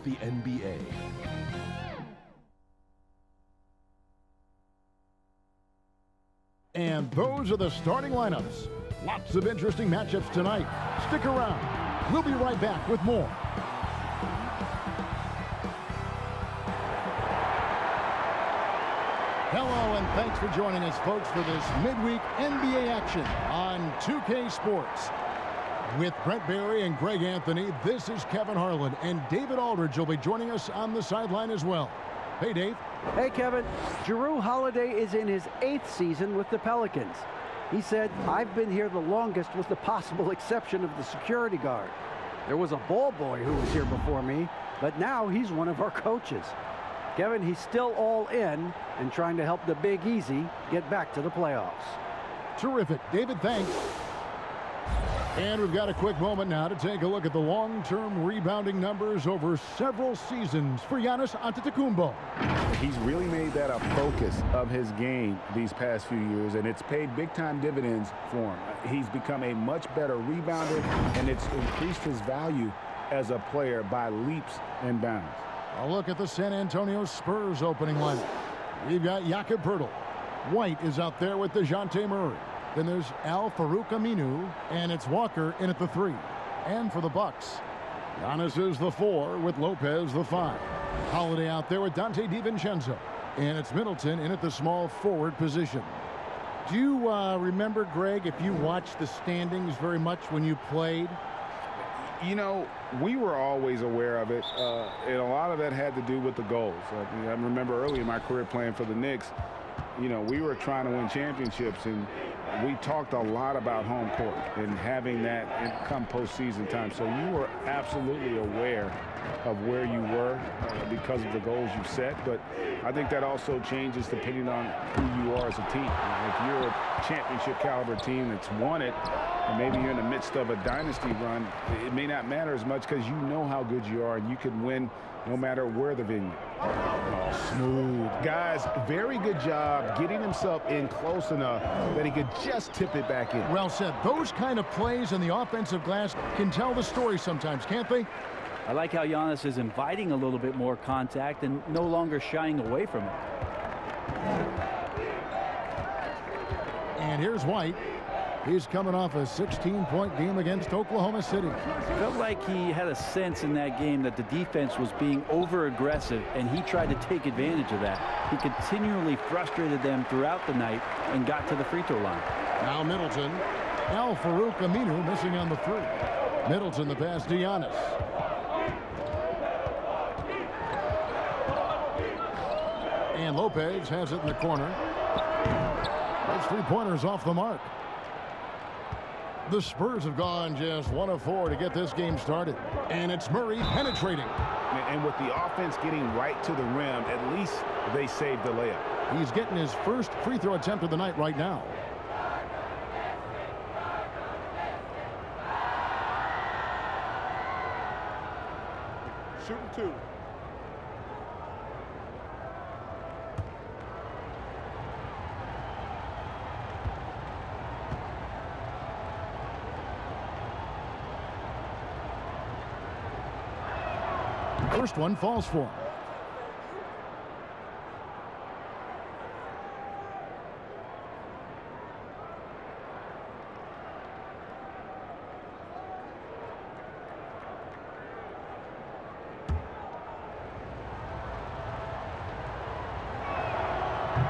the NBA. And those are the starting lineups. Lots of interesting matchups tonight. Stick around. We'll be right back with more. Hello, and thanks for joining us, folks, for this midweek NBA action on 2K Sports. With Brent Barry and Greg Anthony, this is Kevin Harlan, and David Aldridge will be joining us on the sideline as well. Hey, Dave. Hey, Kevin. Jrue Holiday is in his 8th season with the Pelicans. He said, "I've been here the longest with the possible exception of the security guard. There was a ball boy who was here before me, but now he's one of our coaches." Kevin, he's still all in and trying to help the Big Easy get back to the playoffs. Terrific. David, thanks. And we've got a quick moment now to take a look at the long-term rebounding numbers over several seasons for Giannis Antetokounmpo. He's really made that a focus of his game these past few years, and it's paid big-time dividends for him. He's become a much better rebounder, and it's increased his value as a player by leaps and bounds. A look at the San Antonio Spurs opening lineup. We've got Jakob Poeltl. White is out there with DeJounte Murray. Then there's Al-Farouq Aminu, and it's Walker in at the 3. And for the Bucks, Giannis is the 4 with Lopez the 5. Holiday out there with Dante DiVincenzo, and it's Middleton in at the small forward position. Do you remember, Greg, if you watched the standings very much when you played? You know, we were always aware of it, and a lot of that had to do with the goals. I remember early in my career playing for the Knicks, you know, we were trying to win championships, and we talked a lot about home court and having that come postseason time. So you were absolutely aware of where you were because of the goals you set. But I think that also changes depending on who you are as a team. If you're a championship caliber team that's won it, and maybe you're in the midst of a dynasty run, it may not matter as much because you know how good you are and you can win no matter where the venue. Oh, smooth. Guys, very good job getting himself in close enough that he could just tip it back in. Well said. Those kind of plays in the offensive glass can tell the story sometimes, can't they? I like how Giannis is inviting a little bit more contact and no longer shying away from it. And here's White. He's coming off a 16-point game against Oklahoma City. Felt like he had a sense in that game that the defense was being over-aggressive, and he tried to take advantage of that. He continually frustrated them throughout the night and got to the free throw line. Now Middleton. Al-Farouq Aminu missing on the 3. Middleton the pass to Giannis. And Lopez has it in the corner. Those 3-pointers off the mark. The Spurs have gone just 1 of 4 to get this game started. And it's Murray penetrating. And with the offense getting right to the rim, at least they saved the layup. He's getting his first free throw attempt of the night right now. Shooting 2. First one falls for him.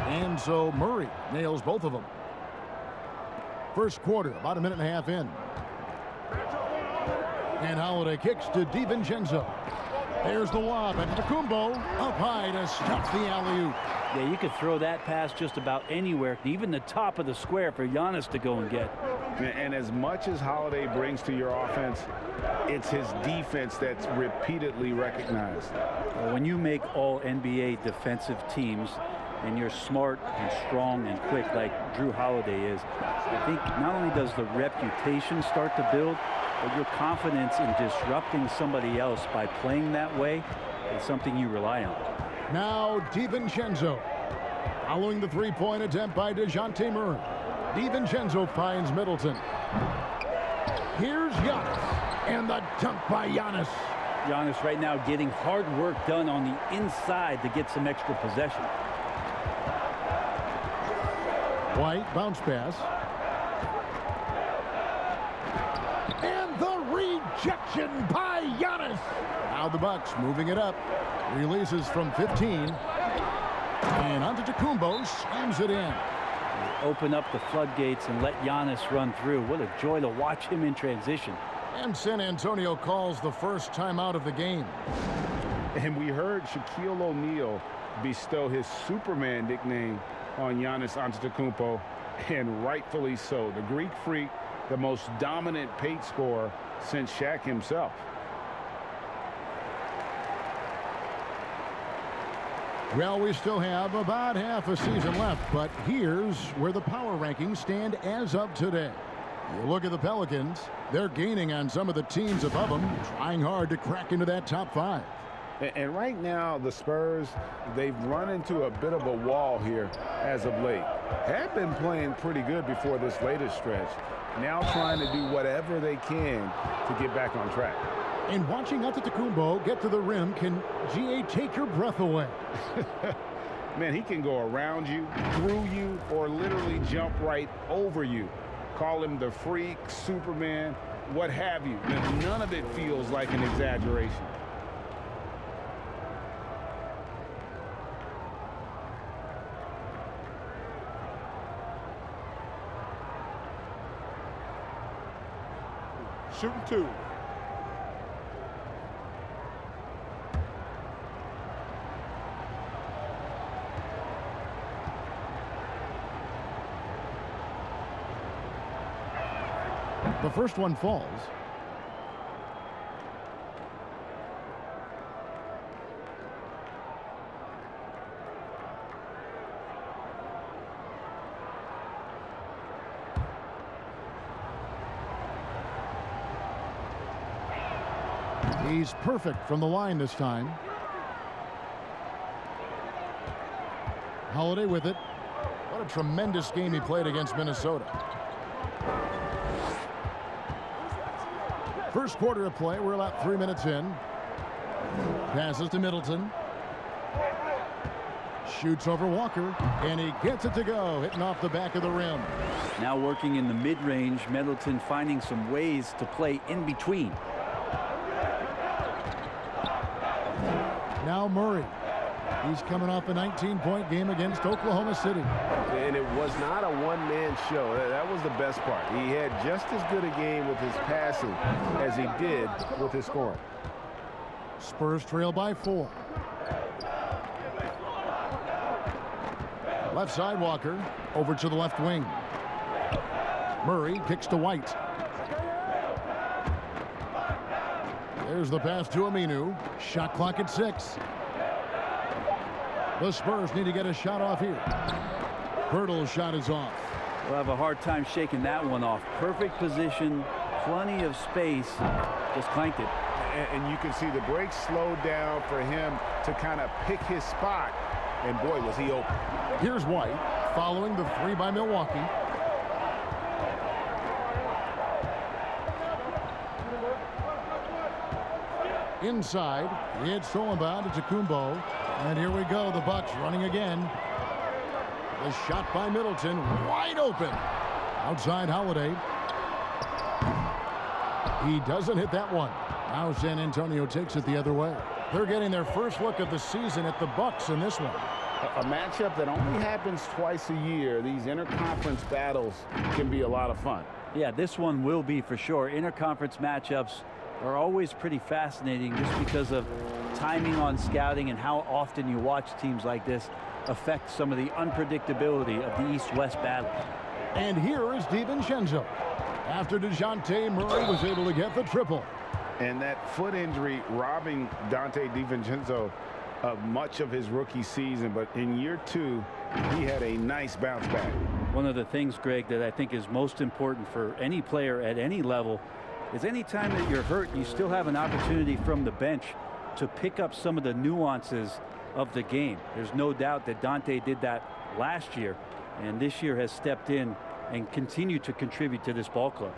And so Murray nails both of them. First quarter, about a minute and a half in. And Holiday kicks to DiVincenzo. There's the lob, and Antetokounmpo up high to stop the alley-oop. Yeah, you could throw that pass just about anywhere, even the top of the square for Giannis to go and get. And as much as Holiday brings to your offense, it's his defense that's repeatedly recognized. Well, when you make all NBA defensive teams and you're smart and strong and quick like Jrue Holiday is, I think not only does the reputation start to build, but your confidence in disrupting somebody else by playing that way is something you rely on. Now DiVincenzo. Following the 3-point attempt by DeJounte Murray. DiVincenzo finds Middleton. Here's Giannis. And the dunk by Giannis. Giannis right now getting hard work done on the inside to get some extra possession. White bounce pass. And the rejection by Giannis. Now the Bucks moving it up. Releases from 15. And Antetokounmpo slams it in. Open up the floodgates and let Giannis run through. What a joy to watch him in transition. And San Antonio calls the first timeout of the game. And we heard Shaquille O'Neal bestow his Superman nickname on Giannis Antetokounmpo, and rightfully so. The Greek Freak, the most dominant paint scorer since Shaq himself. Well, we still have about half a season left, but here's where the power rankings stand as of today. You look at the Pelicans, they're gaining on some of the teams above them, trying hard to crack into that top 5. And right now, the Spurs, they've run into a bit of a wall here as of late. Have been playing pretty good before this latest stretch. Now trying to do whatever they can to get back on track. And watching Antetokounmpo get to the rim can, GA, take your breath away. Man, he can go around you, through you, or literally jump right over you. Call him the Freak, Superman, what have you. None of it feels like an exaggeration. Shooting 2. The first one falls. He's perfect from the line this time. Holiday with it. What a tremendous game he played against Minnesota. First quarter of play, we're about 3 minutes in. Passes to Middleton. Shoots over Walker, and he gets it to go, hitting off the back of the rim. Now working in the mid-range, Middleton finding some ways to play in between. Now Murray. He's coming off a 19-point game against Oklahoma City. And it was not a one-man show. That was the best part. He had just as good a game with his passing as he did with his scoring. Spurs trail by 4. Left side Walker. Over to the left wing. Murray kicks to White. There's the pass to Aminu. Shot clock at 6. The Spurs need to get a shot off here. Hurdle's shot is off. We'll have a hard time shaking that one off. Perfect position, plenty of space, just clanked it. And you can see the break slowed down for him to kind of pick his spot. And boy, was he open. Here's White following the 3 by Milwaukee. Inside, it's stolen by Antetokounmpo. And here we go, the Bucks running again. The shot by Middleton, wide open. Outside Holiday. He doesn't hit that one. Now San Antonio takes it the other way. They're getting their first look of the season at the Bucks in this one. A matchup that only happens twice a year. These interconference battles can be a lot of fun. Yeah, this one will be for sure. Interconference matchups are always pretty fascinating just because of timing on scouting and how often you watch teams like this affect some of the unpredictability of the East-West battle. And here is DiVincenzo. After DeJounte Murray was able to get the triple. And that foot injury robbing Dante DiVincenzo of much of his rookie season. But in year 2, he had a nice bounce back. One of the things, Greg, that I think is most important for any player at any level is anytime that you're hurt, you still have an opportunity from the bench to pick up some of the nuances of the game. There's no doubt that Dante did that last year, and this year has stepped in and continued to contribute to this ball club.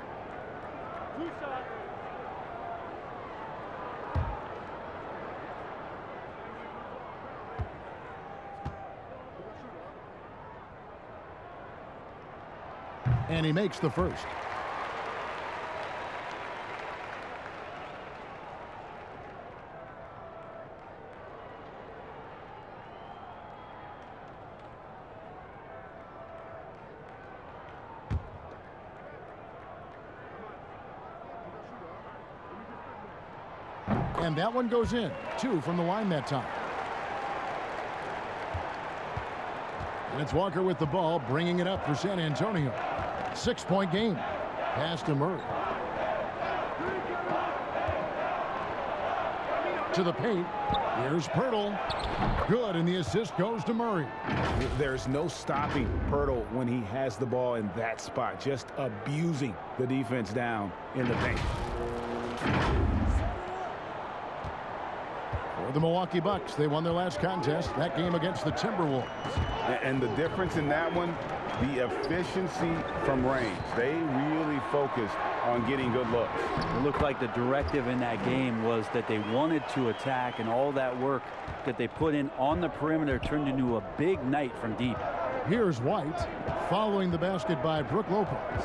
And he makes the first. And that one goes in. 2 from the line that time. And it's Walker with the ball, bringing it up for San Antonio. 6-point game. Pass to Murray. To the paint. Here's Pirtle. Good, and the assist goes to Murray. There's no stopping Pirtle when he has the ball in that spot, just abusing the defense down in the paint. For the Milwaukee Bucks, they won their last contest, that game against the Timberwolves. And the difference in that one, the efficiency from range. They really focused on getting good looks. It looked like the directive in that game was that they wanted to attack, and all that work that they put in on the perimeter turned into a big night from deep. Here's White, following the basket by Brook Lopez.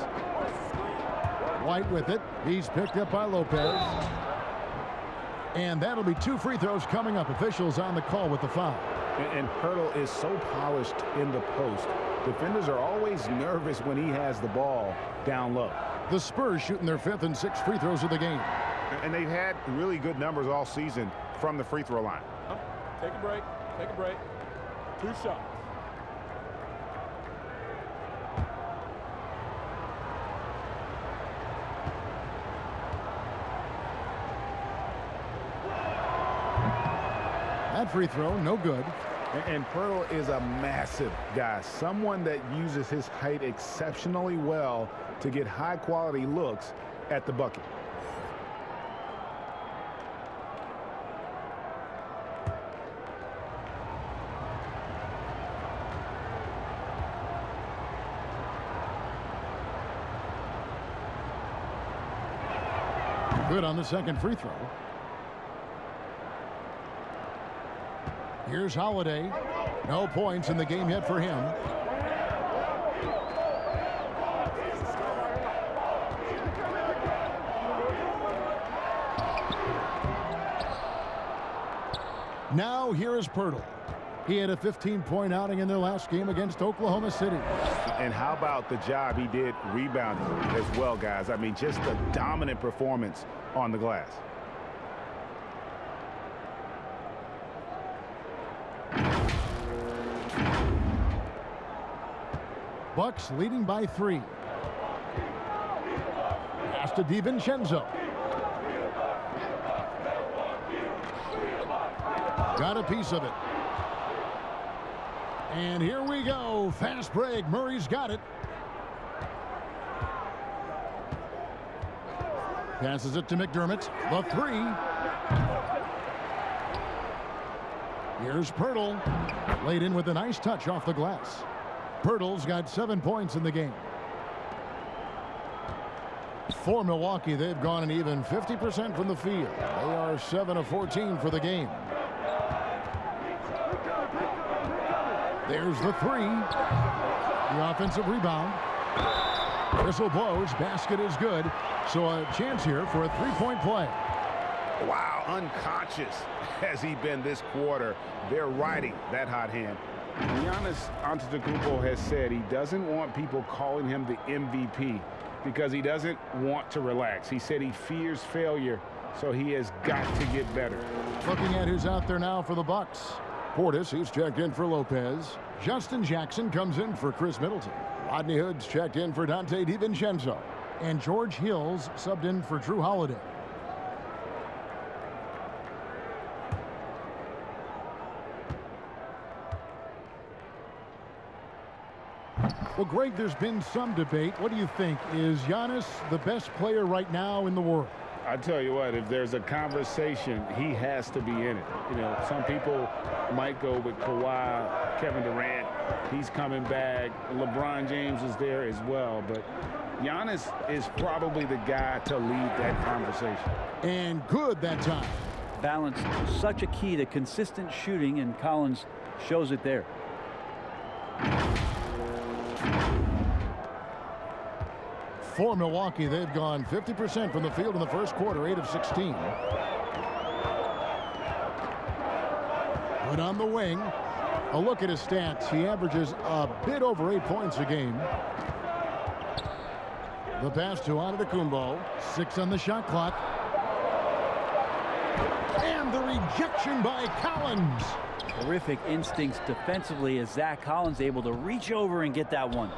White with it. He's picked up by Lopez. And that'll be 2 free throws coming up. Officials on the call with the foul. And Pirtle is so polished in the post. Defenders are always nervous when he has the ball down low. The Spurs shooting their 5th and 6th free throws of the game. And they've had really good numbers all season from the free throw line. Take a break. Take a break. 2 shots. That free throw, no good. And Pirtle is a massive guy, someone that uses his height exceptionally well to get high-quality looks at the bucket. Good on the second free throw. Here's Holiday. No points in the game yet for him. Now here is Pirtle. He had a 15-point outing in their last game against Oklahoma City. And how about the job he did rebounding as well, guys? I mean, just a dominant performance on the glass. Bucks leading by 3. Pass to DiVincenzo. Got a piece of it. And here we go. Fast break. Murray's got it. Passes it to McDermott. The 3. Here's Pirtle. Laid in with a nice touch off the glass. Pirtle's got 7 points in the game. For Milwaukee, they've gone an even 50% from the field. They are 7 of 14 for the game. There's the 3. The offensive rebound. Whistle blows. Basket is good. So a chance here for a 3-point play. Wow, unconscious has he been this quarter. They're riding that hot hand. Giannis Antetokounmpo has said he doesn't want people calling him the MVP because he doesn't want to relax. He said he fears failure, so he has got to get better. Looking at who's out there now for the Bucks. Portis, he's checked in for Lopez. Justin Jackson comes in for Chris Middleton. Rodney Hood's checked in for Dante DiVincenzo. And George Hill's subbed in for Drew Holiday. Well, Greg, there's been some debate. What do you think? Is Giannis the best player right now in the world? I tell you what, if there's a conversation, he has to be in it. You know, some people might go with Kawhi, Kevin Durant. He's coming back. LeBron James is there as well. But Giannis is probably the guy to lead that conversation. And good that time. Balance, such a key to consistent shooting, and Collins shows it there. For Milwaukee, they've gone 50% from the field in the first quarter, 8 of 16. But on the wing, a look at his stats. He averages a bit over 8 points a game. The pass to AT&TCenter. 6 on the shot clock. And the rejection by Collins. Terrific instincts defensively as Zach Collins able to reach over and get that one.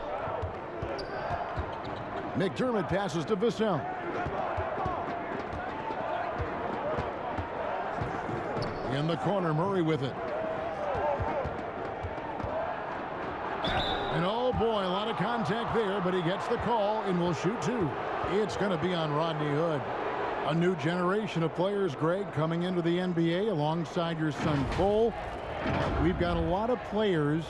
McDermott passes to Vassell. In the corner, Murray with it. And oh boy, a lot of contact there, but he gets the call and will shoot 2. It's going to be on Rodney Hood. A new generation of players, Greg, coming into the NBA alongside your son Cole. We've got a lot of players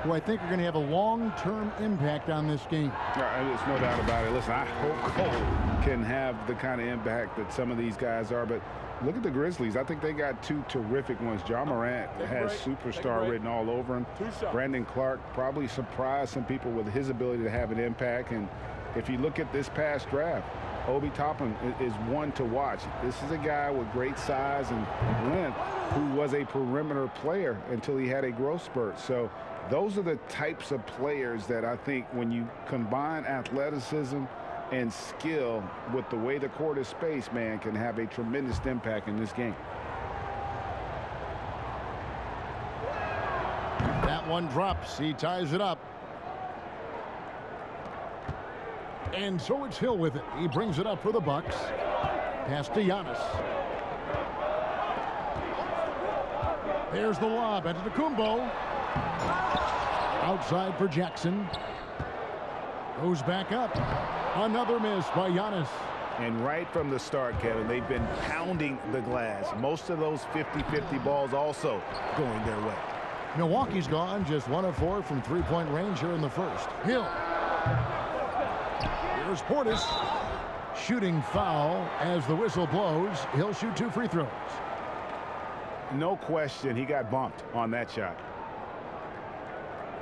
who I think are going to have a long-term impact on this game. There's no doubt about it. Listen, I hope Cole can have the kind of impact that some of these guys are, but look at the Grizzlies. I think they got 2 terrific ones. Ja Morant has superstar written all over him. Brandon Clark probably surprised some people with his ability to have an impact. And if you look at this past draft, Obi Toppin is one to watch. This is a guy with great size and length who was a perimeter player until he had a growth spurt. So those are the types of players that I think when you combine athleticism and skill with the way the court is spaced, man, can have a tremendous impact in this game. That one drops. He ties it up. And so it's Hill with it. He brings it up for the Bucks. Pass to Giannis. There's the lob. AT&TCenter. Outside for Jackson. Goes back up. Another miss by Giannis. And right from the start, Kevin, they've been pounding the glass. Most of those 50-50 balls also going their way. Milwaukee's gone just 1 of 4 from three-point range here in the first. Hill. Here's Portis. Shooting foul as the whistle blows. He'll shoot 2 free throws. No question, he got bumped on that shot.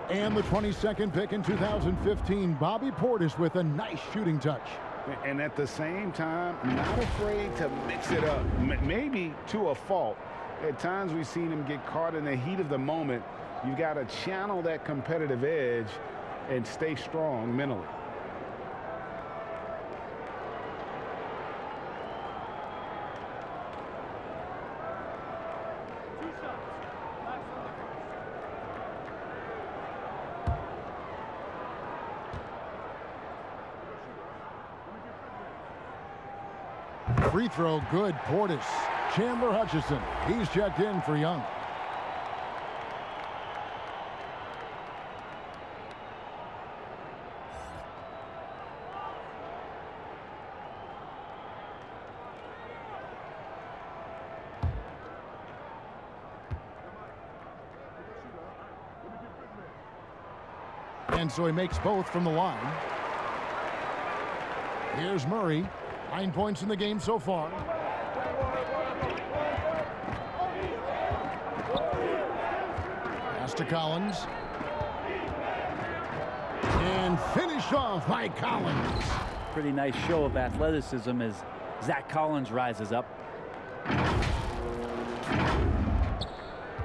And the 22nd pick in 2015, Bobby Portis with a nice shooting touch. And at the same time, not afraid to mix it up, maybe to a fault. At times we've seen him get caught in the heat of the moment. You've got to channel that competitive edge and stay strong mentally. Free throw good. Portis. Chandler Hutchison. He's checked in for Young. And so he makes both from the line. Here's Murray. 9 points in the game so far. Pass to Collins. And finished off by Collins. Pretty nice show of athleticism as Zach Collins rises up.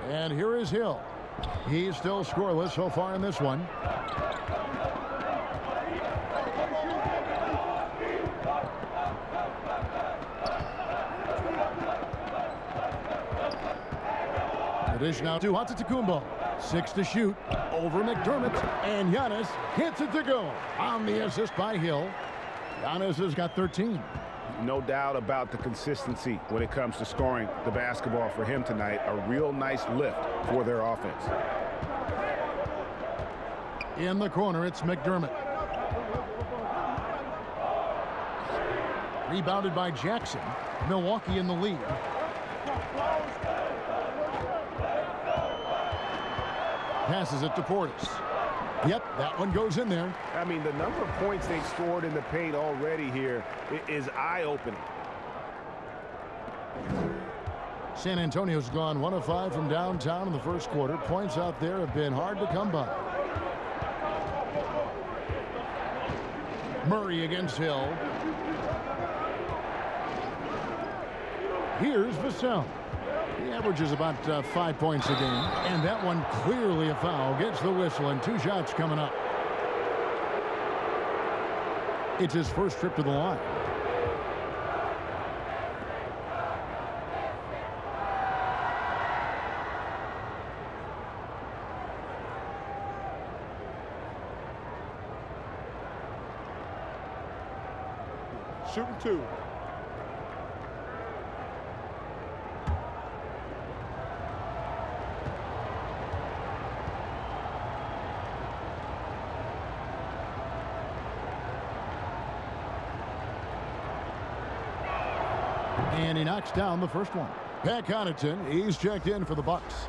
And here is Hill. He's still scoreless so far in this one. The dish now to AT&TCenter. 6 to shoot. Over McDermott. And Giannis hits it to go. On the assist by Hill. Giannis has got 13. No doubt about the consistency when it comes to scoring the basketball for him tonight. A real nice lift for their offense. In the corner, it's McDermott. Rebounded by Jackson. Milwaukee in the lead. Passes it to Portis. Yep, that one goes in there. I mean, the number of points they've scored in the paint already here is eye-opening. San Antonio's gone 1 of 5 from downtown in the first quarter. Points out there have been hard to come by. Murray against Hill. Here's Vassell. He averages about 5 points a game. And that one clearly a foul. Gets the whistle and 2 shots coming up. It's his first trip to the line. Shooting 2. And he knocks down the first one. Pat Connaughton, he's checked in for the Bucks.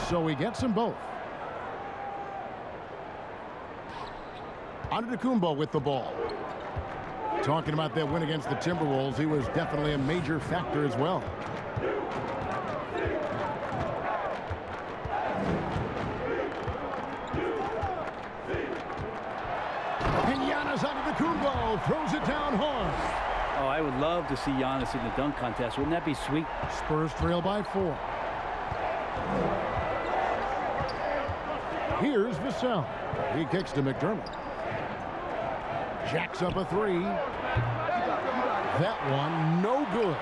So he gets them both. Antetokounmpo with the ball. Talking about that win against the Timberwolves, he was definitely a major factor as well. And Giannis Antetokounmpo throws it down hard. Oh, I would love to see Giannis in the dunk contest. Wouldn't that be sweet? Spurs trail by 4. Here's Vassell. He kicks to McDermott. Jacks up a 3. That one no good.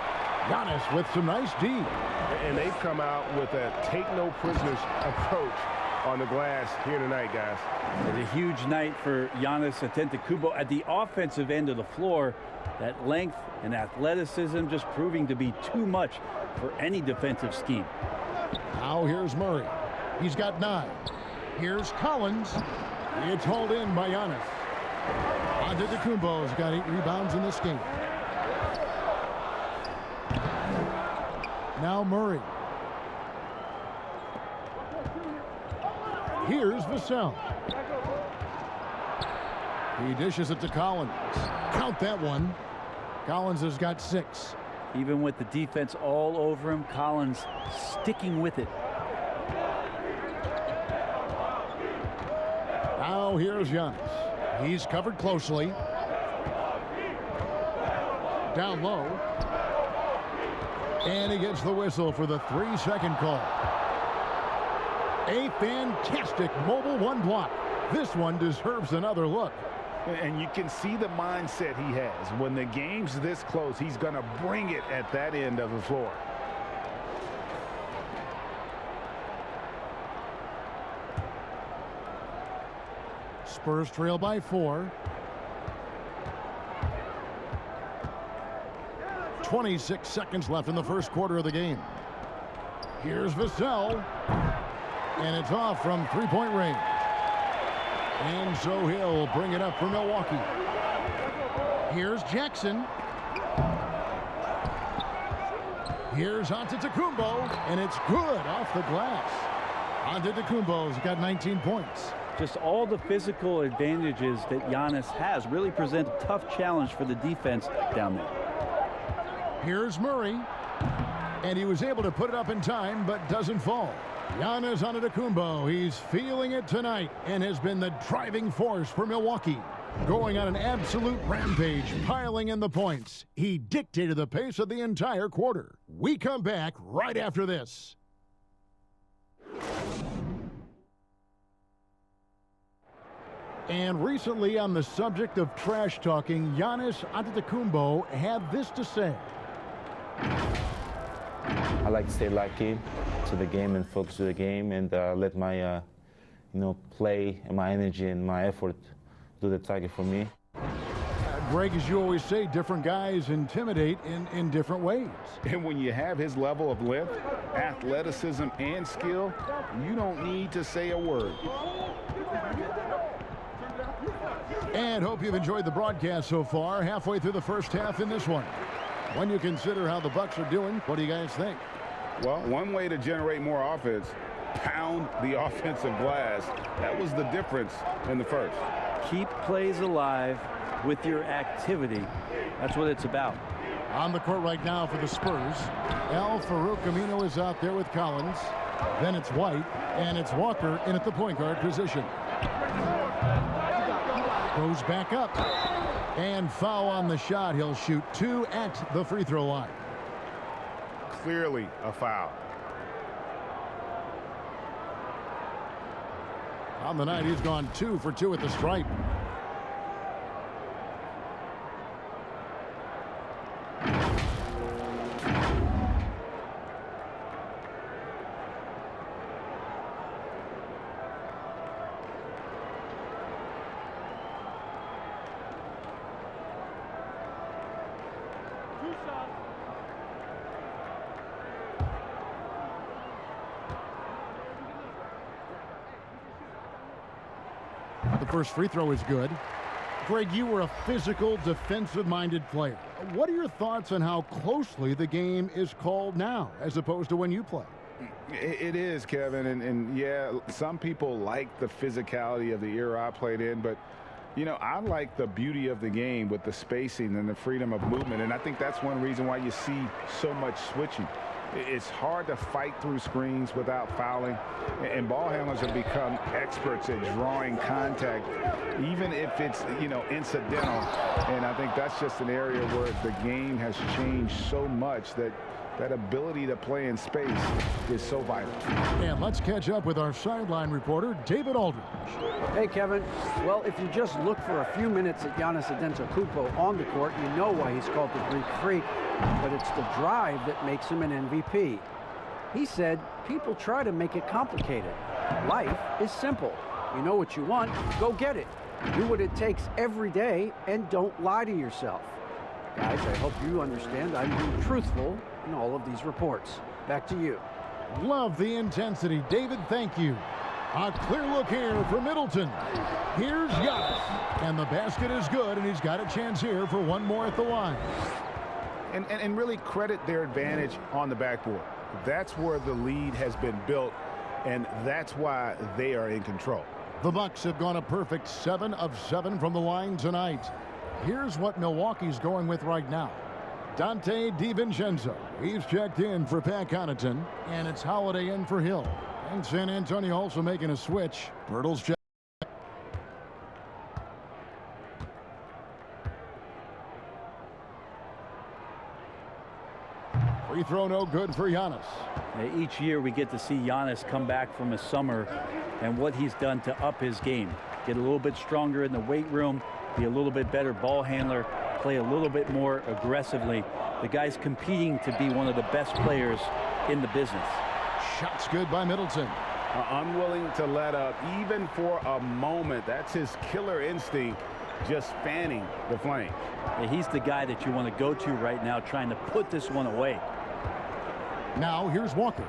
Giannis with some nice D. And they've come out with a take-no-prisoners approach on the glass here tonight, guys. It's a huge night for Giannis Antetokounmpo at the offensive end of the floor. That length and athleticism just proving to be too much for any defensive scheme. Now here's Murray. He's got 9. Here's Collins. It's hauled in by Giannis. Antetokounmpo's got 8 rebounds in this game. Now Murray. Here's Vassell. He dishes it to Collins. Count that one. Collins has got 6. Even with the defense all over him, Collins sticking with it. Now here's Giannis. He's covered closely. Down low. And he gets the whistle for the 3-second call. A fantastic mobile 1 block. This one deserves another look. And you can see the mindset he has. When the game's this close, he's going to bring it at that end of the floor. Spurs trail by 4. 26 seconds left in the first quarter of the game. Here's Vassell. And it's off from 3-point range. And so he'll bring it up for Milwaukee. Here's Jackson. Here's Antetokounmpo, and it's good off the glass. Antetokounmpo's got 19 points. Just all the physical advantages that Giannis has really present a tough challenge for the defense down there. Here's Murray. And he was able to put it up in time, but doesn't fall. Giannis Antetokounmpo, he's feeling it tonight and has been the driving force for Milwaukee. Going on an absolute rampage, piling in the points. He dictated the pace of the entire quarter. We come back right after this. And recently, on the subject of trash talking, Giannis Antetokounmpo had this to say. I like to stay locked in to the game and focus to the game and let my, play and my energy and my effort do the target for me. Greg, as you always say, different guys intimidate in different ways. And when you have his level of length, athleticism, and skill, you don't need to say a word. And hope you've enjoyed the broadcast so far. Halfway through the first half in this one. When you consider how the Bucks are doing, what do you guys think? Well, one way to generate more offense, pound the offensive glass. That was the difference in the first. Keep plays alive with your activity. That's what it's about. On the court right now for the Spurs, Al-Farouq Aminu is out there with Collins. Then it's White, and it's Walker in at the point guard position. Goes back up. And foul on the shot. He'll shoot 2 at the free throw line. Clearly a foul. On the night, he's gone 2 for 2 at the stripe. The first free throw is good. Greg, you were a physical, defensive-minded player. What are your thoughts on how closely the game is called now as opposed to when you play? It is, Kevin, and yeah, some people like the physicality of the era I played in, but you know, I like the beauty of the game with the spacing and the freedom of movement, and I think that's one reason why you see so much switching. It's hard to fight through screens without fouling, and ball handlers have become experts at drawing contact, even if it's, you know, incidental. And I think that's just an area where the game has changed so much that that ability to play in space is so vital. And let's catch up with our sideline reporter, David Aldridge. Hey, Kevin. Well, if you just look for a few minutes at Giannis Antetokounmpo on the court, you know why he's called the Greek Freak. But it's the drive that makes him an MVP. He said, people try to make it complicated. Life is simple. You know what you want, go get it. Do what it takes every day and don't lie to yourself. Guys, I hope you understand I'm being truthful in all of these reports. Back to you. Love the intensity. David, thank you. A clear look here for Middleton. Here's Giannis. And the basket is good, and he's got a chance here for one more at the line. And really credit their advantage on the backboard. That's where the lead has been built, and that's why they are in control. The Bucks have gone a perfect 7 of 7 from the line tonight. Here's what Milwaukee's going with right now. Dante DiVincenzo. He's checked in for Pat Connaughton, and it's Holiday in for Hill. And San Antonio also making a switch. Pirtle's check. Free throw no good for Giannis. Each year we get to see Giannis come back from a summer and what he's done to up his game. Get a little bit stronger in the weight room, be a little bit better ball handler, play a little bit more aggressively. The guy's competing to be one of the best players in the business. Shots good by Middleton. Unwilling to let up even for a moment. That's his killer instinct, just fanning the flame. He's the guy that you want to go to right now, trying to put this one away. Now here's Walker.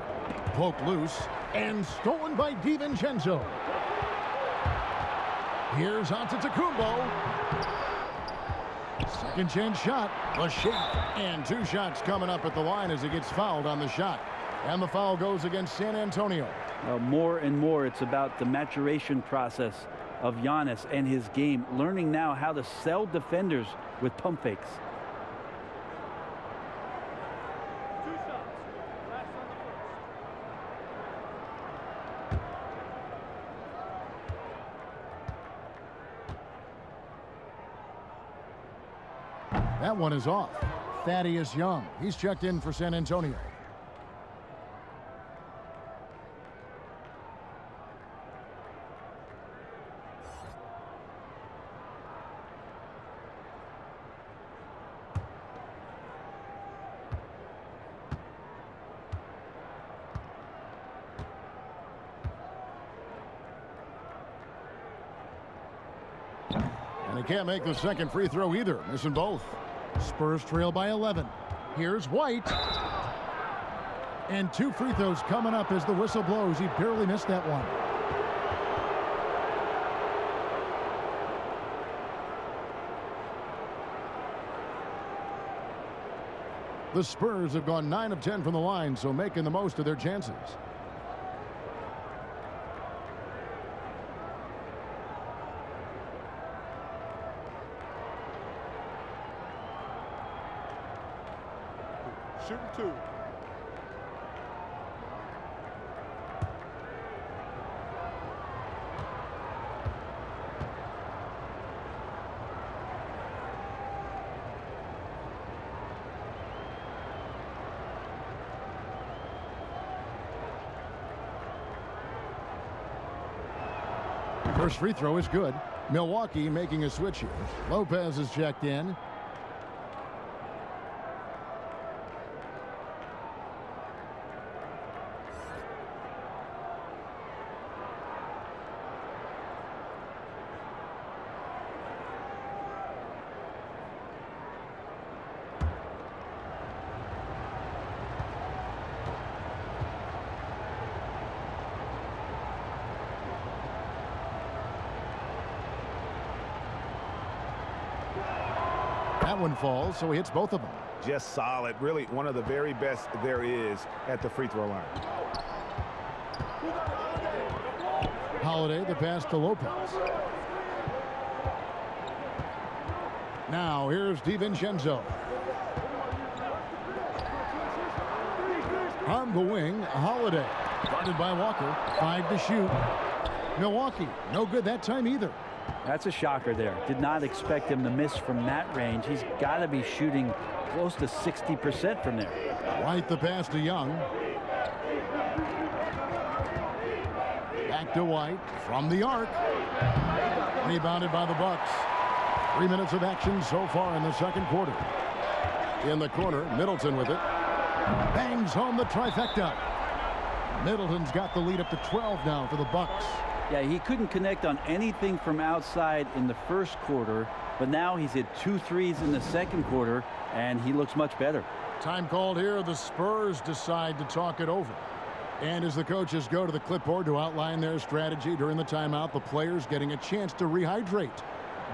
Poked loose and stolen by DiVincenzo. Here's Antetokounmpo. Second chance shot. The shot. And 2 shots coming up at the line as he gets fouled on the shot. And the foul goes against San Antonio. More and more it's about the maturation process of Giannis and his game, learning now how to sell defenders with pump fakes. That one is off. Thaddeus Young. He's checked in for San Antonio. And he can't make the second free throw either, missing both. Spurs trail by 11. Here's White. And 2 free throws coming up as the whistle blows. He barely missed that one. The Spurs have gone 9 of 10 from the line, so making the most of their chances. Shooting 2. First free throw is good. Milwaukee making a switch here. Lopez is checked in. That one falls, so he hits both of them. Just solid. Really one of the very best there is at the free throw line. Holiday, the pass to Lopez. Now here's DiVincenzo. On the wing, Holiday. Guarded by Walker. 5 to shoot. Milwaukee, no good that time either. That's a shocker there. Did not expect him to miss from that range. He's got to be shooting close to 60% from there. White the pass to Young. Back to White from the arc. Rebounded by the Bucks. 3 minutes of action so far in the second quarter. In the corner, Middleton with it. Bangs home the trifecta. Middleton's got the lead up to 12 now for the Bucks. Yeah, he couldn't connect on anything from outside in the first quarter, but now he's hit 2 threes in the second quarter, and he looks much better. Time called here. The Spurs decide to talk it over. And as the coaches go to the clipboard to outline their strategy during the timeout, the players getting a chance to rehydrate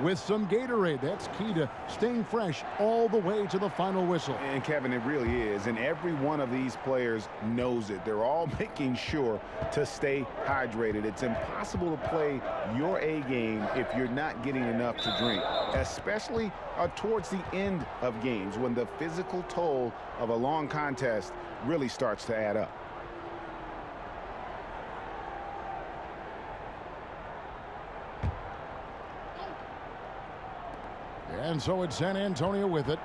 with some Gatorade. That's key to staying fresh all the way to the final whistle. And Kevin, it really is. And every one of these players knows it. They're all making sure to stay hydrated. It's impossible to play your A game if you're not getting enough to drink, especially towards the end of games when the physical toll of a long contest really starts to add up. And so it's San Antonio with it,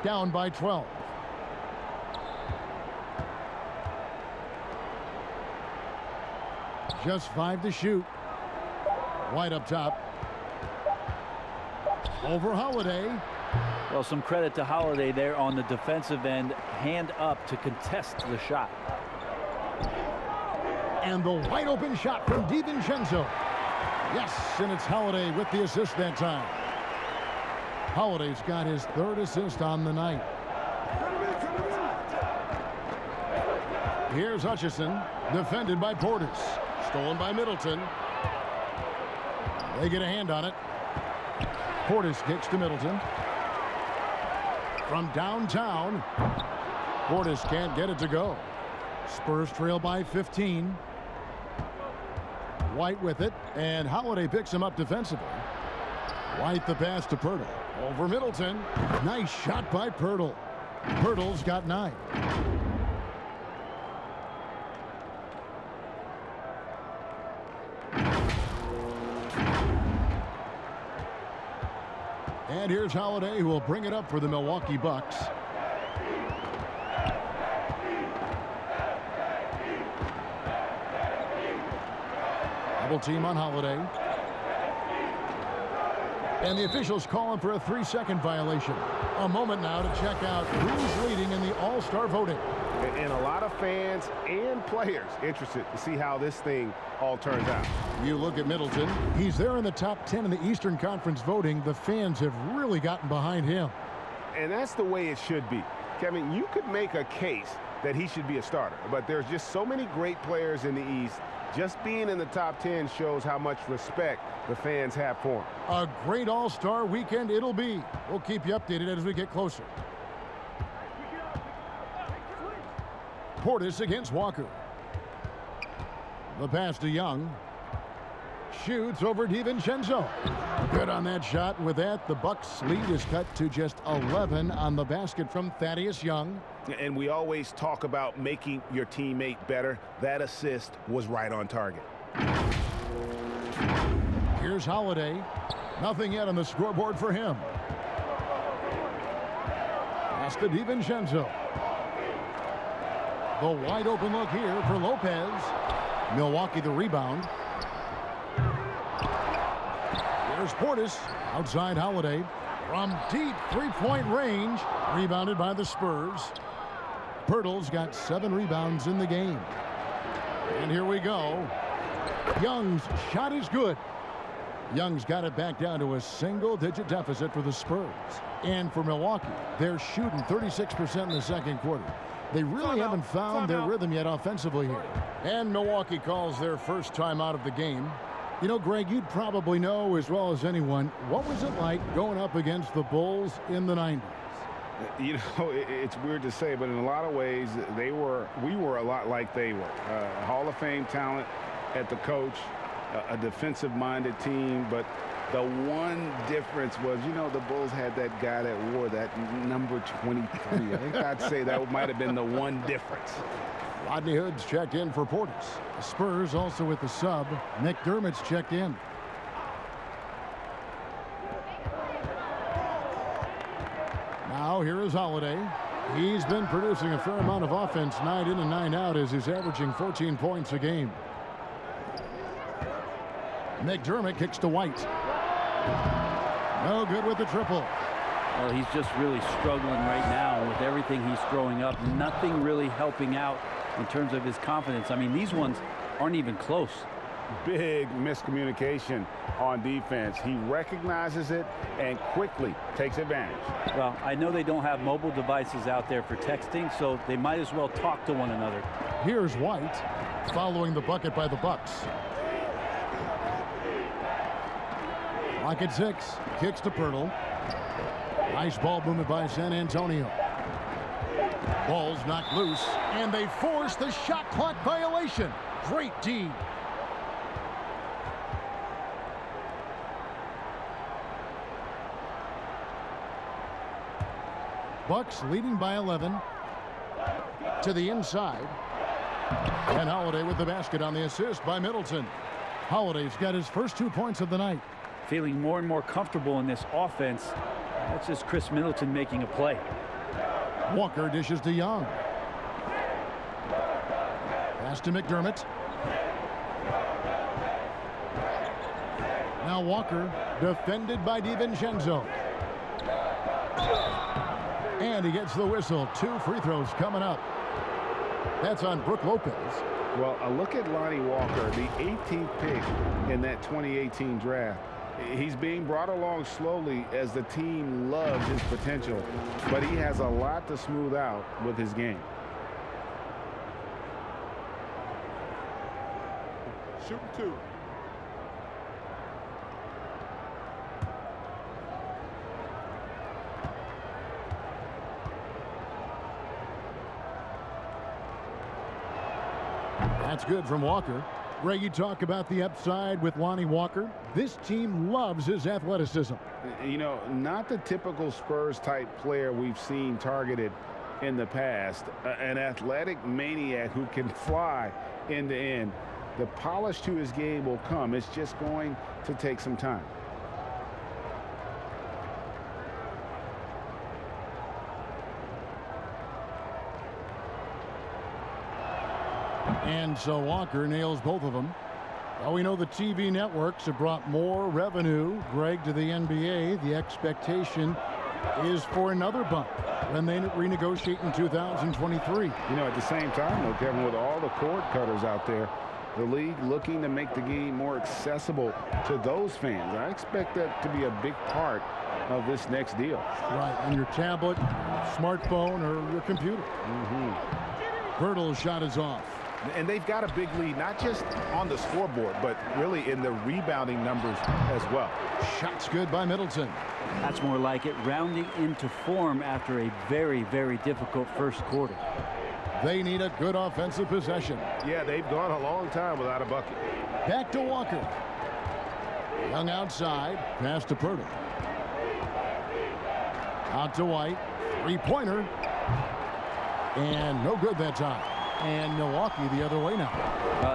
down by 12. Just 5 to shoot. White up top. Over Holiday. Well, some credit to Holiday there on the defensive end, hand up to contest the shot. And the wide open shot from DiVincenzo. Yes, and it's Holiday with the assist that time. Holiday's got his 3rd assist on the night. Here's Hutchison, defended by Portis. Stolen by Middleton. They get a hand on it. Portis kicks to Middleton. From downtown, Portis can't get it to go. Spurs trail by 15. White with it, and Holiday picks him up defensively. White the pass to Pirtle. Over Middleton. Nice shot by Pirtle. Pirtle's got 9. And here's Holiday, who will bring it up for the Milwaukee Bucks. Double team on Holiday. And the officials call him for a 3-second violation. A moment now to check out who's leading in the All-Star voting. And a lot of fans and players interested to see how this thing all turns out. You look at Middleton. He's there in the top 10 in the Eastern Conference voting. The fans have really gotten behind him. And that's the way it should be. Kevin, you could make a case that he should be a starter, but there's just so many great players in the East. Just being in the top 10 shows how much respect the fans have for him. A great All-Star weekend it'll be. We'll keep you updated as we get closer. Portis against Walker. The pass to Young. Shoots over DiVincenzo. Good on that shot. With that, the Bucks lead is cut to just 11 on the basket from Thaddeus Young. And we always talk about making your teammate better. That assist was right on target. Here's Holiday. Nothing yet on the scoreboard for him. Pass to DiVincenzo. The wide open look here for Lopez. Milwaukee the rebound. Here's Portis. Outside Holiday. From deep three-point range. Rebounded by the Spurs. Pirtle's got 7 rebounds in the game. And here we go. Young's shot is good. Young's got it back down to a single-digit deficit for the Spurs. And for Milwaukee, they're shooting 36% in the second quarter. They really haven't found their rhythm yet offensively here. And Milwaukee calls their first time out of the game. You know, Greg, you'd probably know as well as anyone, what was it like going up against the Bulls in the 90s? You know, it's weird to say, but in a lot of ways, we were a lot like they were. Hall of Fame talent at the coach, a defensive-minded team, but the one difference was, you know, the Bulls had that guy that wore that number 23. I think I'd say that might have been the one difference. Rodney Hood's checked in for Portis. The Spurs also with the sub. McDermott's checked in. Now here is Holiday. He's been producing a fair amount of offense night in and night out as he's averaging 14 points a game. McDermott kicks to White. No good with the triple. Well, he's just really struggling right now with everything he's throwing up. Nothing really helping out in terms of his confidence. I mean, these ones aren't even close. Big miscommunication on defense. He recognizes it and quickly takes advantage. Well, I know they don't have mobile devices out there for texting, so they might as well talk to one another. Here's White following the bucket by the Bucks. Lock at 6. Kicks to Pirtle. Nice ball movement by San Antonio. Ball's knocked loose, and they force the shot clock violation. Great D. Bucks leading by 11. To the inside. And Holiday with the basket on the assist by Middleton. Holiday's got his first 2 points of the night. Feeling more and more comfortable in this offense. That's just Chris Middleton making a play. Walker dishes to Young. Pass to McDermott. Now Walker defended by DiVincenzo. And he gets the whistle. 2 free throws coming up. That's on Brook Lopez. Well, a look at Lonnie Walker, the 18th pick in that 2018 draft. He's being brought along slowly as the team loves his potential, but he has a lot to smooth out with his game. Shooting 2. That's good from Walker. Greg, you talk about the upside with Lonnie Walker. This team loves his athleticism. You know, not the typical Spurs type player we've seen targeted in the past. An athletic maniac who can fly end to end. The polish to his game will come. It's just going to take some time. And so Walker nails both of them. Well, we know the TV networks have brought more revenue, Greg, to the NBA. The expectation is for another bump when they renegotiate in 2023. You know, at the same time, though, Kevin, with all the cord cutters out there, the league looking to make the game more accessible to those fans. I expect that to be a big part of this next deal. Right, on your tablet, smartphone, or your computer. Pirtle's shot is off. And they've got a big lead, not just on the scoreboard, but really in the rebounding numbers as well. Shot's good by Middleton. That's more like it, rounding into form after a very, very difficult first quarter. They need a good offensive possession. Yeah, they've gone a long time without a bucket. Back to Walker. Young outside. Pass to Pirtle. Out to White. Three-pointer. And no good that time. And Milwaukee the other way now.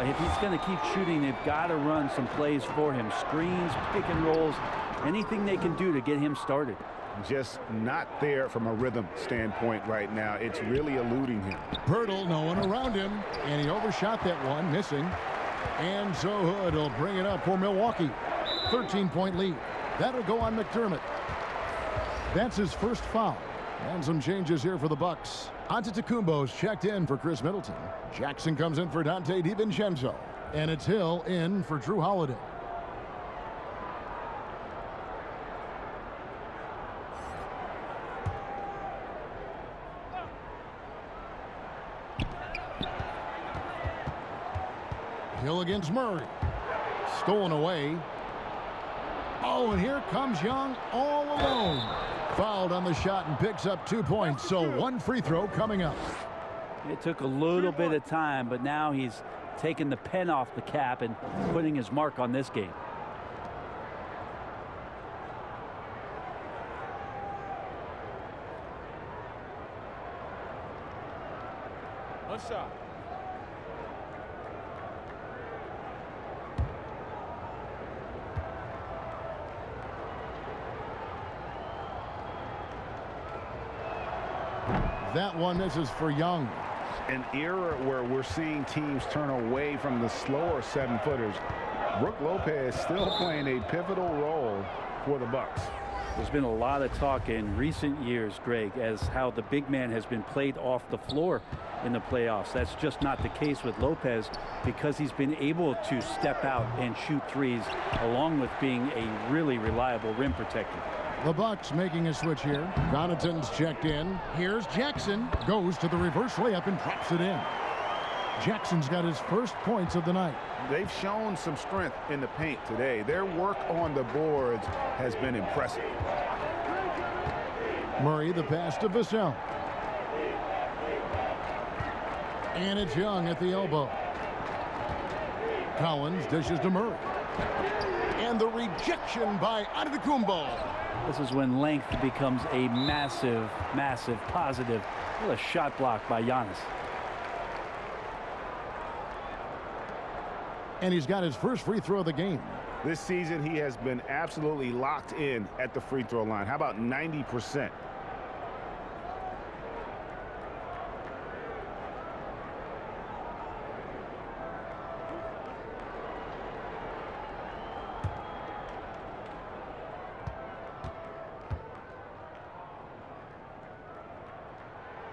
If he's going to keep shooting, they've got to run some plays for him. Screens, pick and rolls, anything they can do to get him started. Just not there from a rhythm standpoint right now. It's really eluding him. Pirtle, no one around him. And he overshot that one, missing. And so Hood will bring it up for Milwaukee. 13-point lead. That'll go on McDermott. That's his first foul. And some changes here for the Bucks. Antetokounmpo's checked in for Chris Middleton. Jackson comes in for Dante DiVincenzo. And it's Hill in for Drew Holiday. Hill against Murray. Stolen away. Oh, and here comes Young all alone. Fouled on the shot and picks up 2 points. So one free throw coming up. It took a little bit of time, but now he's taking the pen off the cap and putting his mark on this game. One shot. That one misses for Young. An era where we're seeing teams turn away from the slower 7-footers. Brook Lopez still playing a pivotal role for the Bucks. There's been a lot of talk in recent years, Greg, as how the big man has been played off the floor in the playoffs. That's just not the case with Lopez because he's been able to step out and shoot threes along with being a really reliable rim protector. The Bucks making a switch here. Connaughton's checked in. Here's Jackson. Goes to the reverse layup and drops it in. Jackson's got his first points of the night. They've shown some strength in the paint today. Their work on the boards has been impressive. Murray, the pass to Vassell. And it's Young at the elbow. Collins dishes to Murray. And the rejection by Antetokounmpo. This is when length becomes a massive, massive positive. What a shot block by Giannis. And he's got his first free throw of the game. This season, he has been absolutely locked in at the free throw line. How about 90%?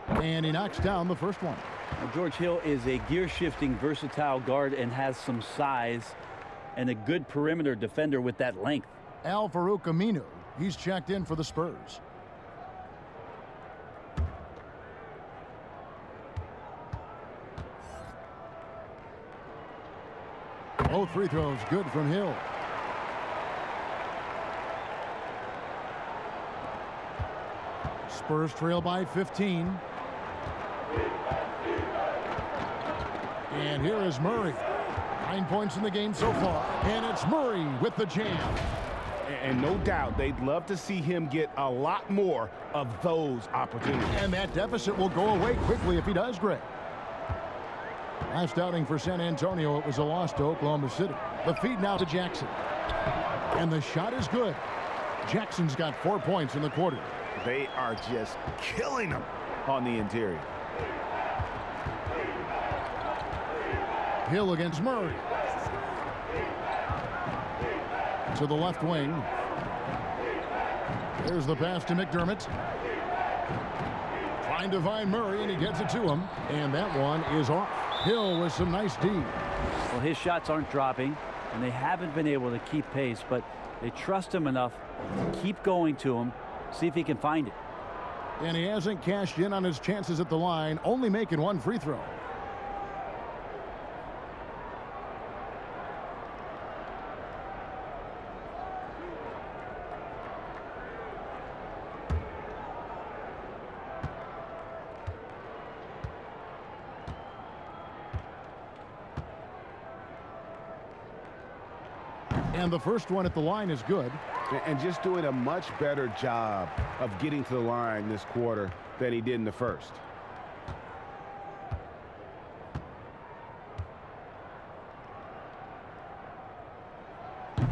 And he knocks down the first one. Now, George Hill is a gear-shifting, versatile guard and has some size and a good perimeter defender with that length. Al-Farouq Aminu, he's checked in for the Spurs. Both free throws good from Hill. Spurs trail by 15. And here is Murray. 9 points in the game so far. And it's Murray with the jam. And no doubt they'd love to see him get a lot more of those opportunities. And that deficit will go away quickly if he does, Greg. Last outing for San Antonio, it was a loss to Oklahoma City. The feed now to Jackson. And the shot is good. Jackson's got 4 points in the quarter. They are just killing him on the interior. Hill against Murray. To the left wing. There's the pass to McDermott. Trying to find Murray, and he gets it to him. And that one is off. Hill with some nice D. Well, his shots aren't dropping, and they haven't been able to keep pace, but they trust him enough to keep going to him, see if he can find it. And he hasn't cashed in on his chances at the line, only making one free throw. And the first one at the line is good. And just doing a much better job of getting to the line this quarter than he did in the first.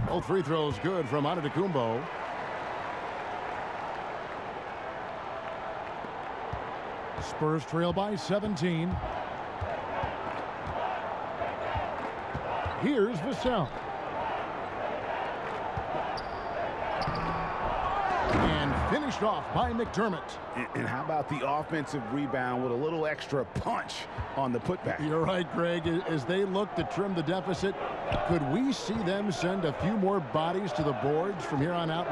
Both free throws good from Antetokounmpo. Spurs trail by 17. Here's Vassell. And finished off by McDermott. And how about the offensive rebound with a little extra punch on the putback? You're right, Greg. As they look to trim the deficit, could we see them send a few more bodies to the boards from here on out?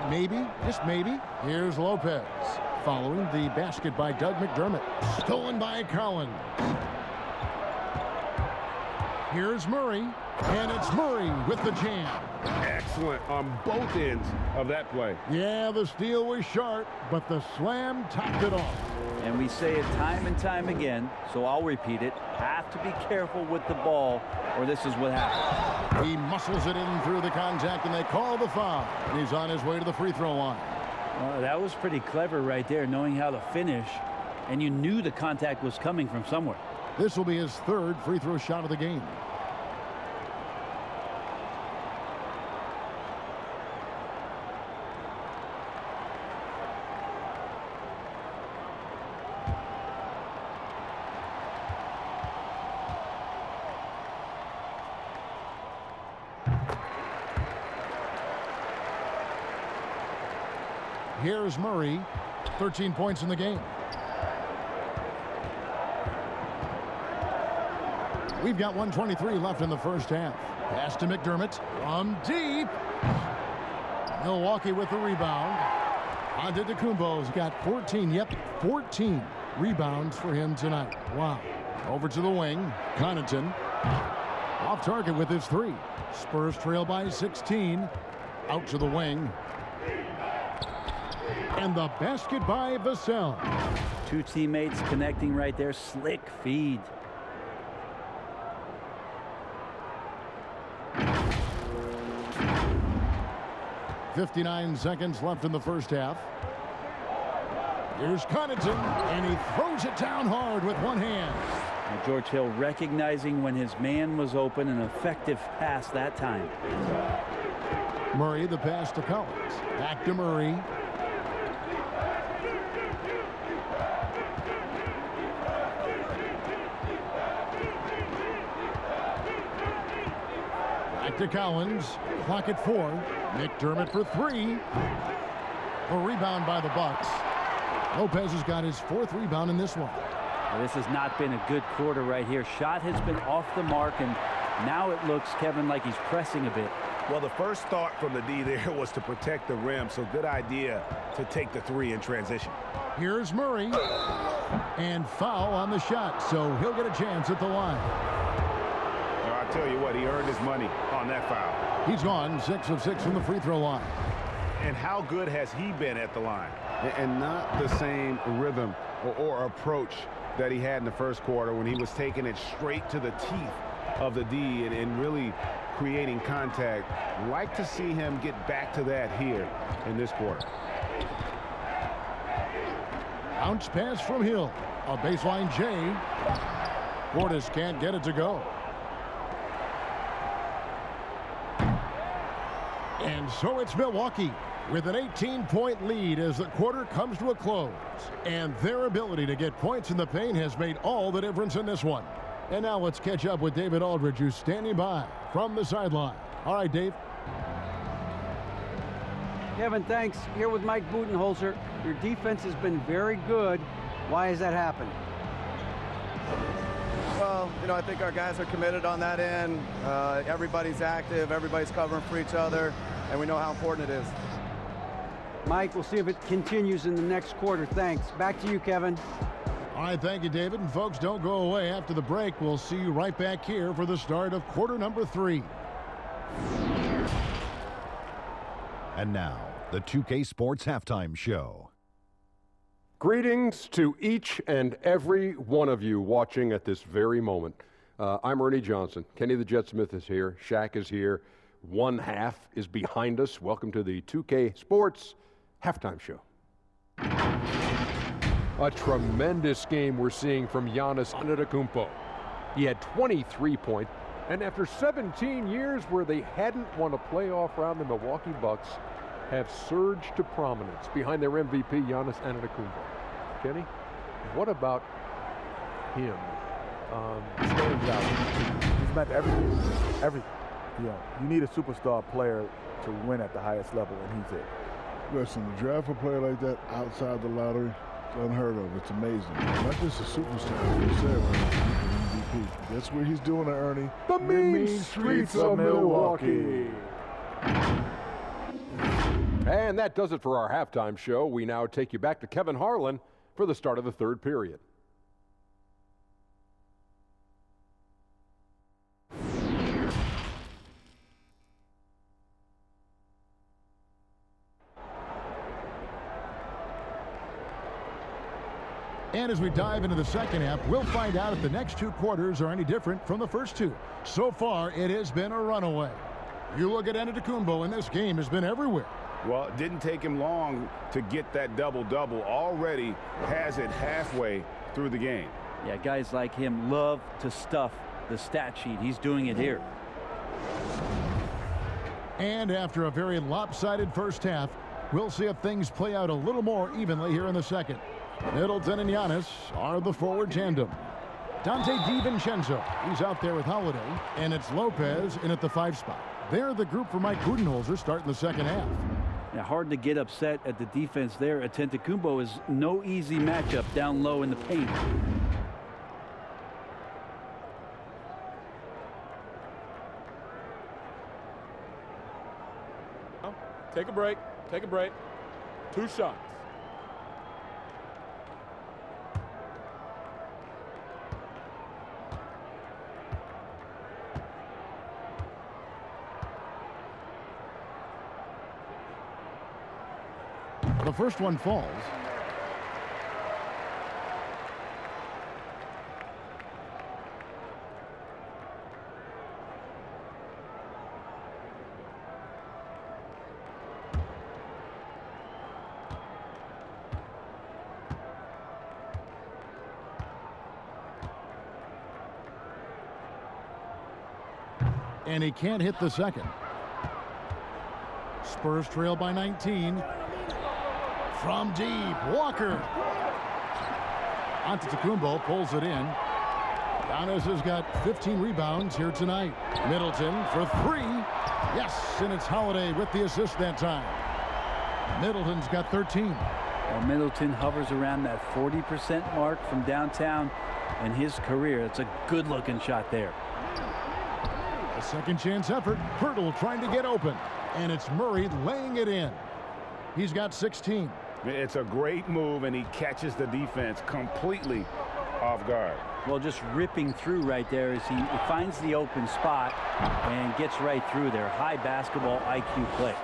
Maybe, just maybe. Here's Lopez, following the basket by Doug McDermott. Stolen by Collins. Here's Murray, and it's Murray with the jam. Excellent on both ends of that play. Yeah, the steal was sharp, but the slam topped it off. And we say it time and time again, so I'll repeat it. Have to be careful with the ball, or this is what happens. He muscles it in through the contact, and they call the foul. And he's on his way to the free throw line. That was pretty clever right there, knowing how to finish, and you knew the contact was coming from somewhere. This will be his third free throw shot of the game. Here's Murray, 13 points in the game. We've got 1:23 left in the first half. Pass to McDermott from deep. Milwaukee with the rebound. Antetokounmpo's got 14. Yep, 14 rebounds for him tonight. Wow. Over to the wing. Connaughton off target with his three. Spurs trail by 16. Out to the wing. And the basket by Vassell. Two teammates connecting right there. Slick feed. .59 seconds left in the first half. Here's Connaughton, and he throws it down hard with one hand. And George Hill recognizing when his man was open, an effective pass that time. Murray, the pass to Collins. Back to Murray. Back to Collins. Clock at 4. McDermott for 3. A rebound by the Bucks. Lopez has got his 4th rebound in this one. Well, this has not been a good quarter right here. Shot has been off the mark, and now it looks, Kevin, like he's pressing a bit. Well, the first thought from the D there was to protect the rim, so good idea to take the 3 in transition. Here's Murray. And foul on the shot, so he'll get a chance at the line. I'll tell you what, he earned his money on that foul. He's gone 6 of 6 from the free throw line. And how good has he been at the line? And not the same rhythm or approach that he had in the first quarter when he was taking it straight to the teeth of the D and really creating contact. Like to see him get back to that here in this quarter. Bounce pass from Hill. A baseline J. Portis can't get it to go. And so it's Milwaukee with an 18-point lead as the quarter comes to a close. And their ability to get points in the paint has made all the difference in this one. And now let's catch up with David Aldridge, who's standing by from the sideline. All right, Dave. Kevin, thanks. Here with Mike Budenholzer. Your defense has been very good. Why has that happened? Well, I think our guys are committed on that end. Everybody's active. Everybody's covering for each other, and we know how important it is. Mike, we'll see if it continues in the next quarter. Thanks. Back to you, Kevin. All right, thank you, David. And folks, don't go away. After the break, we'll see you right back here for the start of quarter number 3. And now, the 2K Sports Halftime Show. Greetings to each and every one of you watching at this very moment. I'm Ernie Johnson. Kenny the Jet Smith is here. Shaq is here. one half is behind us. Welcome to the 2K Sports Halftime Show. A tremendous game we're seeing from Giannis Antetokounmpo. He had 23 points, and after 17 years where they hadn't won a playoff round, the Milwaukee Bucks have surged to prominence behind their MVP, Giannis Antetokounmpo. Kenny, what about him stands out? He's meant everything. Everything. You need a superstar player to win at the highest level, and he's it. Listen, to draft a player like that outside the lottery, it's unheard of. It's amazing. Not just a superstar, as you said, MVP. That's what he's doing to Ernie. The mean streets of Milwaukee. And that does it for our halftime show. We now take you back to Kevin Harlan for the start of the third period. And as we dive into the second half, we'll find out if the next two quarters are any different from the first two. So far, it has been a runaway. You look at Antetokounmpo, and this game has been everywhere. Well, it didn't take him long to get that double-double. Already has it halfway through the game. Yeah, guys like him love to stuff the stat sheet. He's doing it here. And after a very lopsided first half, we'll see if things play out a little more evenly here in the second. Middleton and Giannis are the forward tandem. Dante DiVincenzo, he's out there with Holiday, and it's Lopez in at the 5 spot. They're the group for Mike Budenholzer starting the second half. Yeah, hard to get upset at the defense there. AT&TCenter is no easy matchup down low in the paint. Take a break. Take a break. 2 shots. The first one falls. And he can't hit the second. Spurs trail by 19. From deep, Walker. Antetokounmpo pulls it in. Giannis has got 15 rebounds here tonight. Middleton for 3. Yes, and it's Holiday with the assist that time. Middleton's got 13. Well, Middleton hovers around that 40% mark from downtown in his career. It's a good-looking shot there. A second chance effort. Pirtle trying to get open. And it's Murray laying it in. He's got 16. It's a great move, and he catches the defense completely off guard. Well, just ripping through right there as he finds the open spot and gets right through there. High basketball IQ play.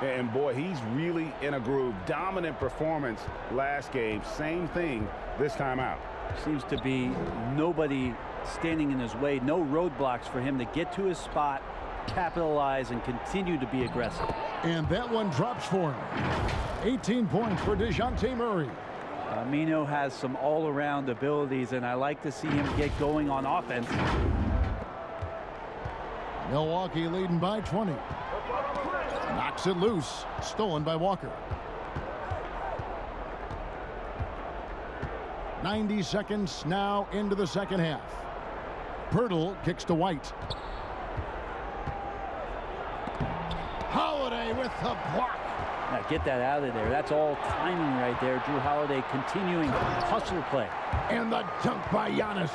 And boy, he's really in a groove. Dominant performance last game. Same thing this time out. Seems to be nobody standing in his way. No roadblocks for him to get to his spot, capitalize, and continue to be aggressive. And that one drops for him. 18 points for DeJounte Murray. Mino has some all-around abilities, and I like to see him get going on offense. Milwaukee leading by 20. Knocks it loose. Stolen by Walker. 90 seconds now into the second half. Pirtle kicks to White. Holiday with the block. Now get that out of there. That's all timing right there. Drew Holiday continuing hustle play. And the dunk by Giannis.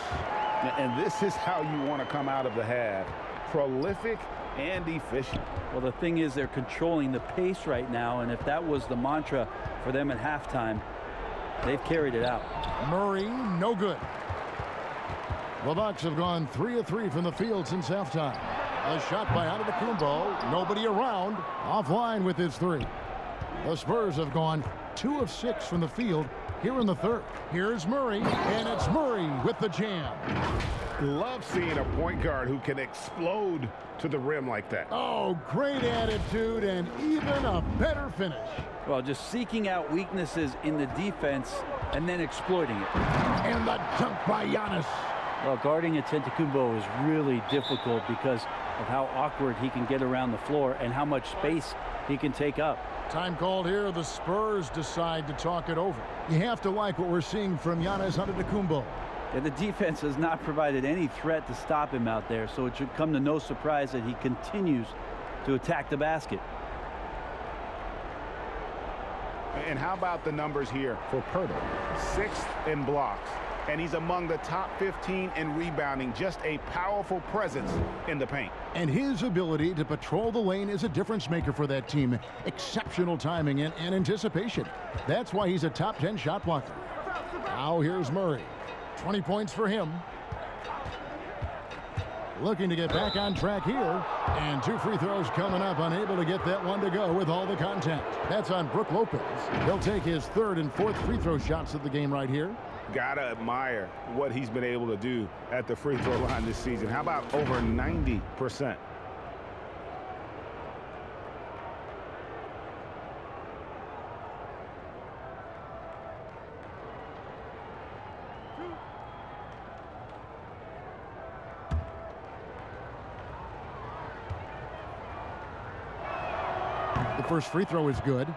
And this is how you want to come out of the half. Prolific and efficient. Well, the thing is, they're controlling the pace right now, and if that was the mantra for them at halftime, they've carried it out. Murray, no good. The Bucks have gone 3 of 3 from the field since halftime. A shot by Antetokounmpo. Nobody around. Offline with his 3. The Spurs have gone 2 of 6 from the field here in the third. Here's Murray, and it's Murray with the jam. Love seeing a point guard who can explode to the rim like that. Oh, great attitude and even a better finish. Well, just seeking out weaknesses in the defense and then exploiting it. And the dunk by Giannis. Well, guarding AT&TCenter is really difficult because of how awkward he can get around the floor and how much space he can take up. Time called here. The Spurs decide to talk it over. You have to like what we're seeing from Giannis Antetokounmpo. Yeah, the defense has not provided any threat to stop him out there, so it should come to no surprise that he continues to attack the basket. And how about the numbers here for Pirtle? 6th in blocks, and he's among the top 15 in rebounding. Just a powerful presence in the paint. And his ability to patrol the lane is a difference maker for that team. Exceptional timing and anticipation. That's why he's a top 10 shot blocker. Now here's Murray. 20 points for him. Looking to get back on track here. And 2 free throws coming up. Unable to get that one to go with all the contact. That's on Brook Lopez. He'll take his 3rd and 4th free throw shots of the game right here. Gotta admire what he's been able to do at the free throw line this season. How about over 90%? The first free throw is good.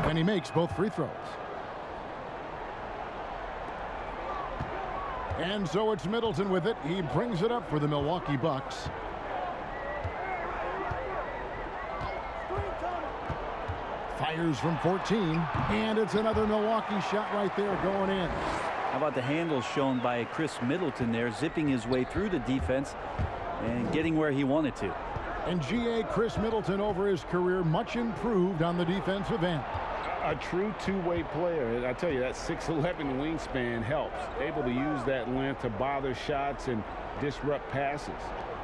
And he makes both free throws. And so it's Middleton with it. He brings it up for the Milwaukee Bucks. Fires from 14. And it's another Milwaukee shot right there going in. How about the handles shown by Chris Middleton there, zipping his way through the defense and getting where he wanted to. And G.A. Chris Middleton over his career, much improved on the defensive end. A true two-way player. I tell you, that 6'11" wingspan helps. Able to use that length to bother shots and disrupt passes.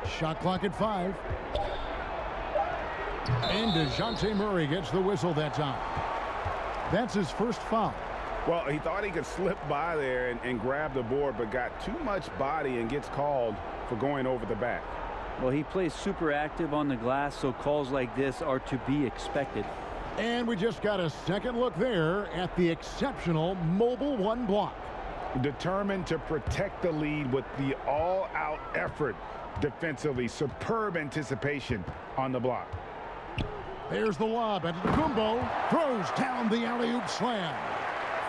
Shot clock at 5. And DeJounte Murray gets the whistle that time. That's his first foul. Well, he thought he could slip by there and grab the board, but got too much body and gets called for going over the back. Well, he plays super active on the glass, so calls like this are to be expected. And we just got a second look there at the exceptional mobile 1 block. Determined to protect the lead with the all-out effort defensively. Superb anticipation on the block. There's the lob, and Antetokounmpo throws down the alley-oop slam.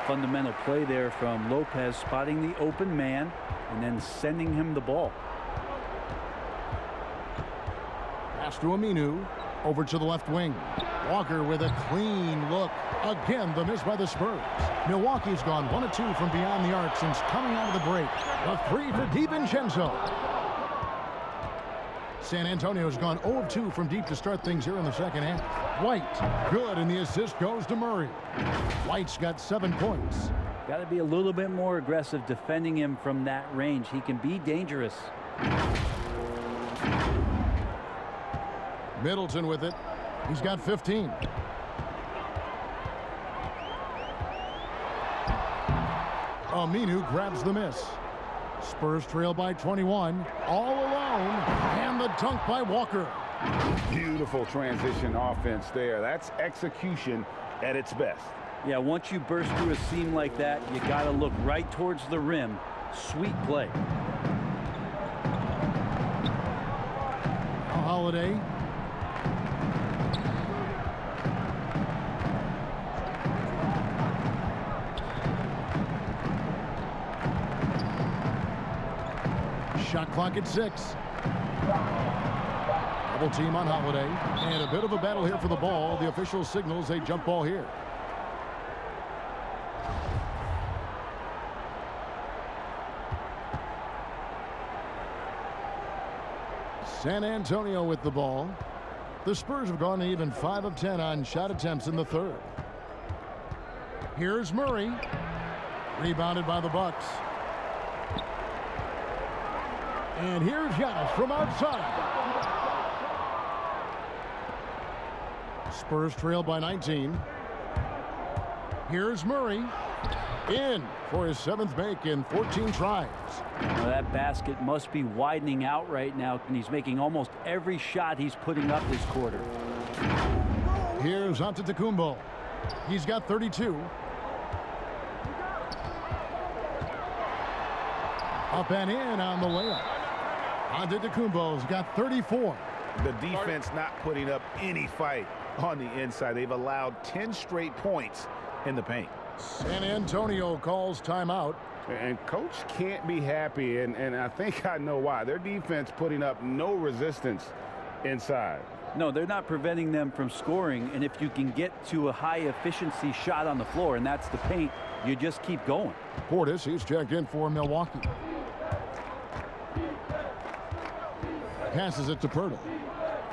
Fundamental play there from Lopez, spotting the open man and then sending him the ball. Pass to Aminu. Over to the left wing. Walker with a clean look. Again, the miss by the Spurs. Milwaukee's gone 1 of 2 from beyond the arc since coming out of the break. A 3 for DiVincenzo. San Antonio's gone 0 of 2 from deep to start things here in the second half. White, good, and the assist goes to Murray. White's got 7 points. Got to be a little bit more aggressive defending him from that range. He can be dangerous. Middleton with it. He's got 15. Aminu grabs the miss. Spurs trail by 21. All alone. And the dunk by Walker. Beautiful transition offense there. That's execution at its best. Yeah, once you burst through a seam like that, you got to look right towards the rim. Sweet play. Holiday. Shot clock at 6. Double team on Holiday. And a bit of a battle here for the ball. The official signals a jump ball here. San Antonio with the ball. The Spurs have gone even 5 of 10 on shot attempts in the third. Here's Murray. Rebounded by the Bucks. And here's Giannis from outside. Spurs trail by 19. Here's Murray. In for his 7th make in 14 tries. Well, that basket must be widening out right now, and he's making almost every shot he's putting up this quarter. Here's AT&TCenter. He's got 32. Up and in on the layup. AT&TCenter's got 34. The defense not putting up any fight on the inside. They've allowed 10 straight points in the paint. San Antonio calls timeout. And coach can't be happy, and I think I know why. Their defense putting up no resistance inside. No, they're not preventing them from scoring, and if you can get to a high efficiency shot on the floor, and that's the paint, you just keep going. Portis, he's checked in for Milwaukee. Passes it to Pirtle.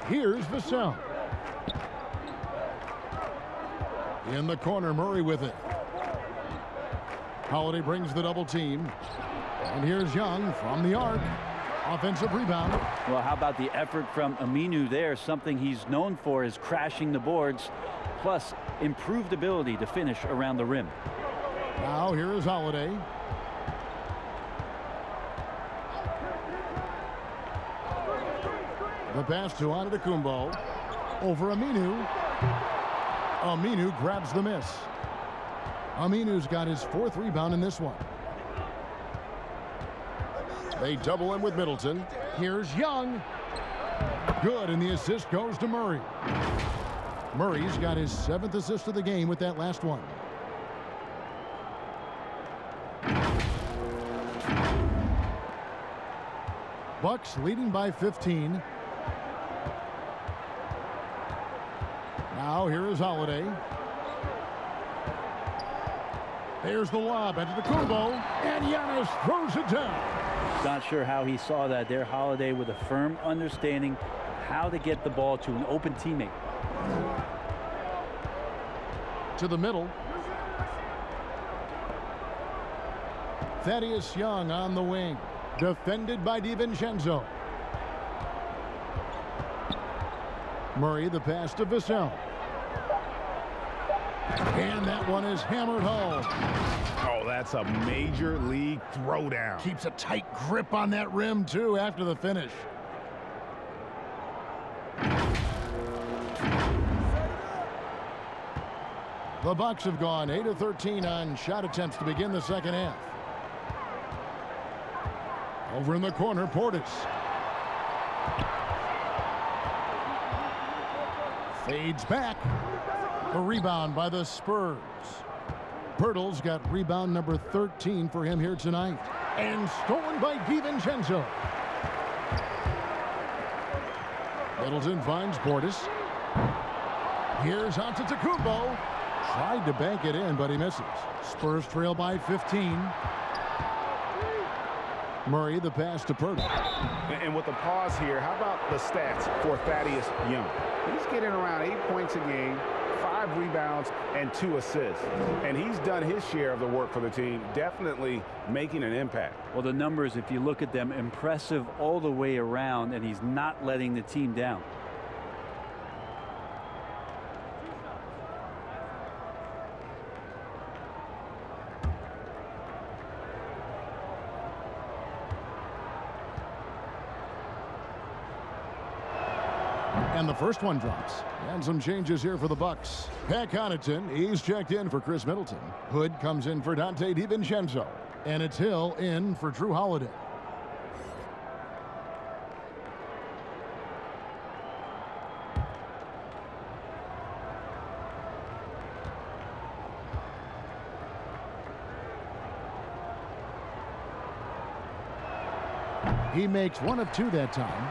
Here's Vassell. In the corner, Murray with it. Holiday brings the double team. And here's Young from the arc. Offensive rebound. Well, how about the effort from Aminu there? Something he's known for is crashing the boards, plus improved ability to finish around the rim. Now here is Holiday. The pass to AT&TCenter. Over Aminu. Aminu grabs the miss. Aminu's got his 4th rebound in this one. They double him with Middleton. Here's Young. Good, and the assist goes to Murray. Murray's got his 7th assist of the game with that last one. Bucks leading by 15. Now here is Holiday. There's the lob AT&TCenter, and Giannis throws it down. Not sure how he saw that there. Holiday with a firm understanding of how to get the ball to an open teammate. To the middle. Thaddeus Young on the wing. Defended by DiVincenzo. Murray the pass to Vassell. And that one is hammered home. Oh, that's a major league throwdown. Keeps a tight grip on that rim, too, after the finish. The Bucks have gone 8 of 13 on shot attempts to begin the second half. Over in the corner, Portis. Fades back. A rebound by the Spurs. Pirtle's got rebound number 13 for him here tonight. And stolen by DiVincenzo. Middleton finds Portis. Here's AT&TCenter. Tried to bank it in, but he misses. Spurs trail by 15. Murray the pass to Pirtle. And with the pause here, how about the stats for Thaddeus Young? He's getting around 8 points a game, 5 rebounds, and 2 assists. And he's done his share of the work for the team, definitely making an impact. Well, the numbers, if you look at them, impressive all the way around, and he's not letting the team down. And the first one drops. And some changes here for the Bucks. Pat Connaughton, he's checked in for Chris Middleton. Hood comes in for Dante DiVincenzo. And it's Hill in for Drew Holiday. He makes 1 of 2 that time.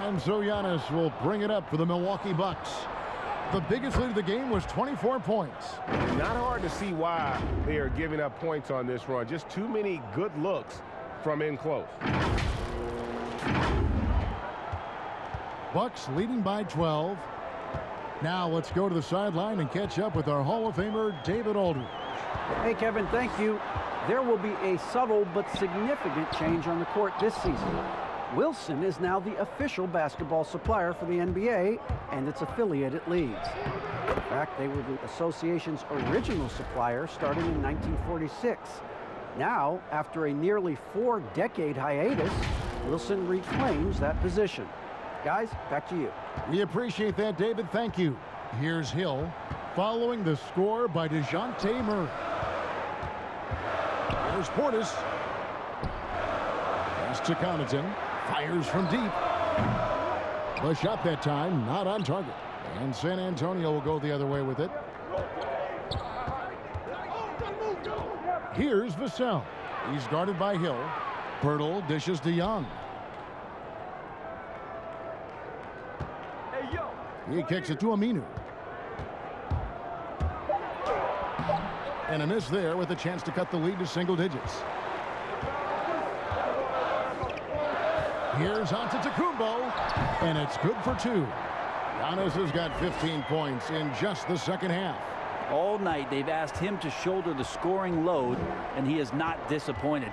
And so Giannis will bring it up for the Milwaukee Bucks. The biggest lead of the game was 24 points. Not hard to see why they are giving up points on this run. Just too many good looks from in close. Bucks leading by 12. Now let's go to the sideline and catch up with our Hall of Famer, David Aldridge. Hey, Kevin, thank you. There will be a subtle but significant change on the court this season. Wilson is now the official basketball supplier for the NBA and its affiliated leagues. In fact, they were the association's original supplier starting in 1946. Now, after a nearly 4-decade hiatus, Wilson reclaims that position. Guys, back to you. We appreciate that, David. Thank you. Here's Hill, following the score by DeJounte Murray. There's Portis. Pass to Connaughton. Fires from deep. The shot that time, not on target. And San Antonio will go the other way with it. Here's Vassell. He's guarded by Hill. Pirtle dishes to Young. He kicks it to Aminu. And a miss there with a chance to cut the lead to single digits. Here's Antetokounmpo, and it's good for 2. Giannis has got 15 points in just the second half. All night they've asked him to shoulder the scoring load, and he is not disappointed.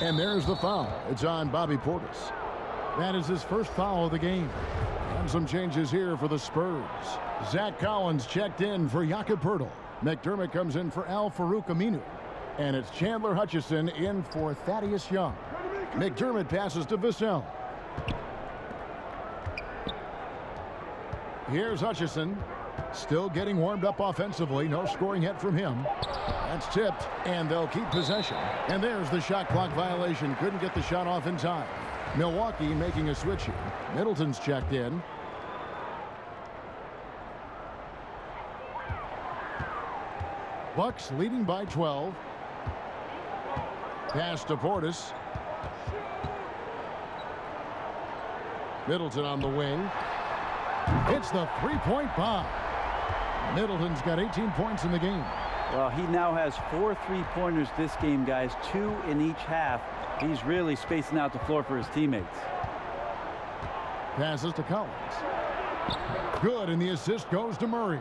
And there's the foul. It's on Bobby Portis. That is his first foul of the game. And some changes here for the Spurs. Zach Collins checked in for Jakob Poeltl. McDermott comes in for Al-Farouq Aminu. And it's Chandler Hutchison in for Thaddeus Young. McDermott passes to Vassell. Here's Hutchison. Still getting warmed up offensively. No scoring yet from him. That's tipped, and they'll keep possession. And there's the shot clock violation. Couldn't get the shot off in time. Milwaukee making a switch here. Middleton's checked in. Bucks leading by 12. Pass to Portis. Middleton on the wing. It's the three-point bomb. Middleton's got 18 points in the game. Well, he now has 4 3-pointers this game, guys, 2 in each half. He's really spacing out the floor for his teammates. Passes to Collins. Good, and the assist goes to Murray.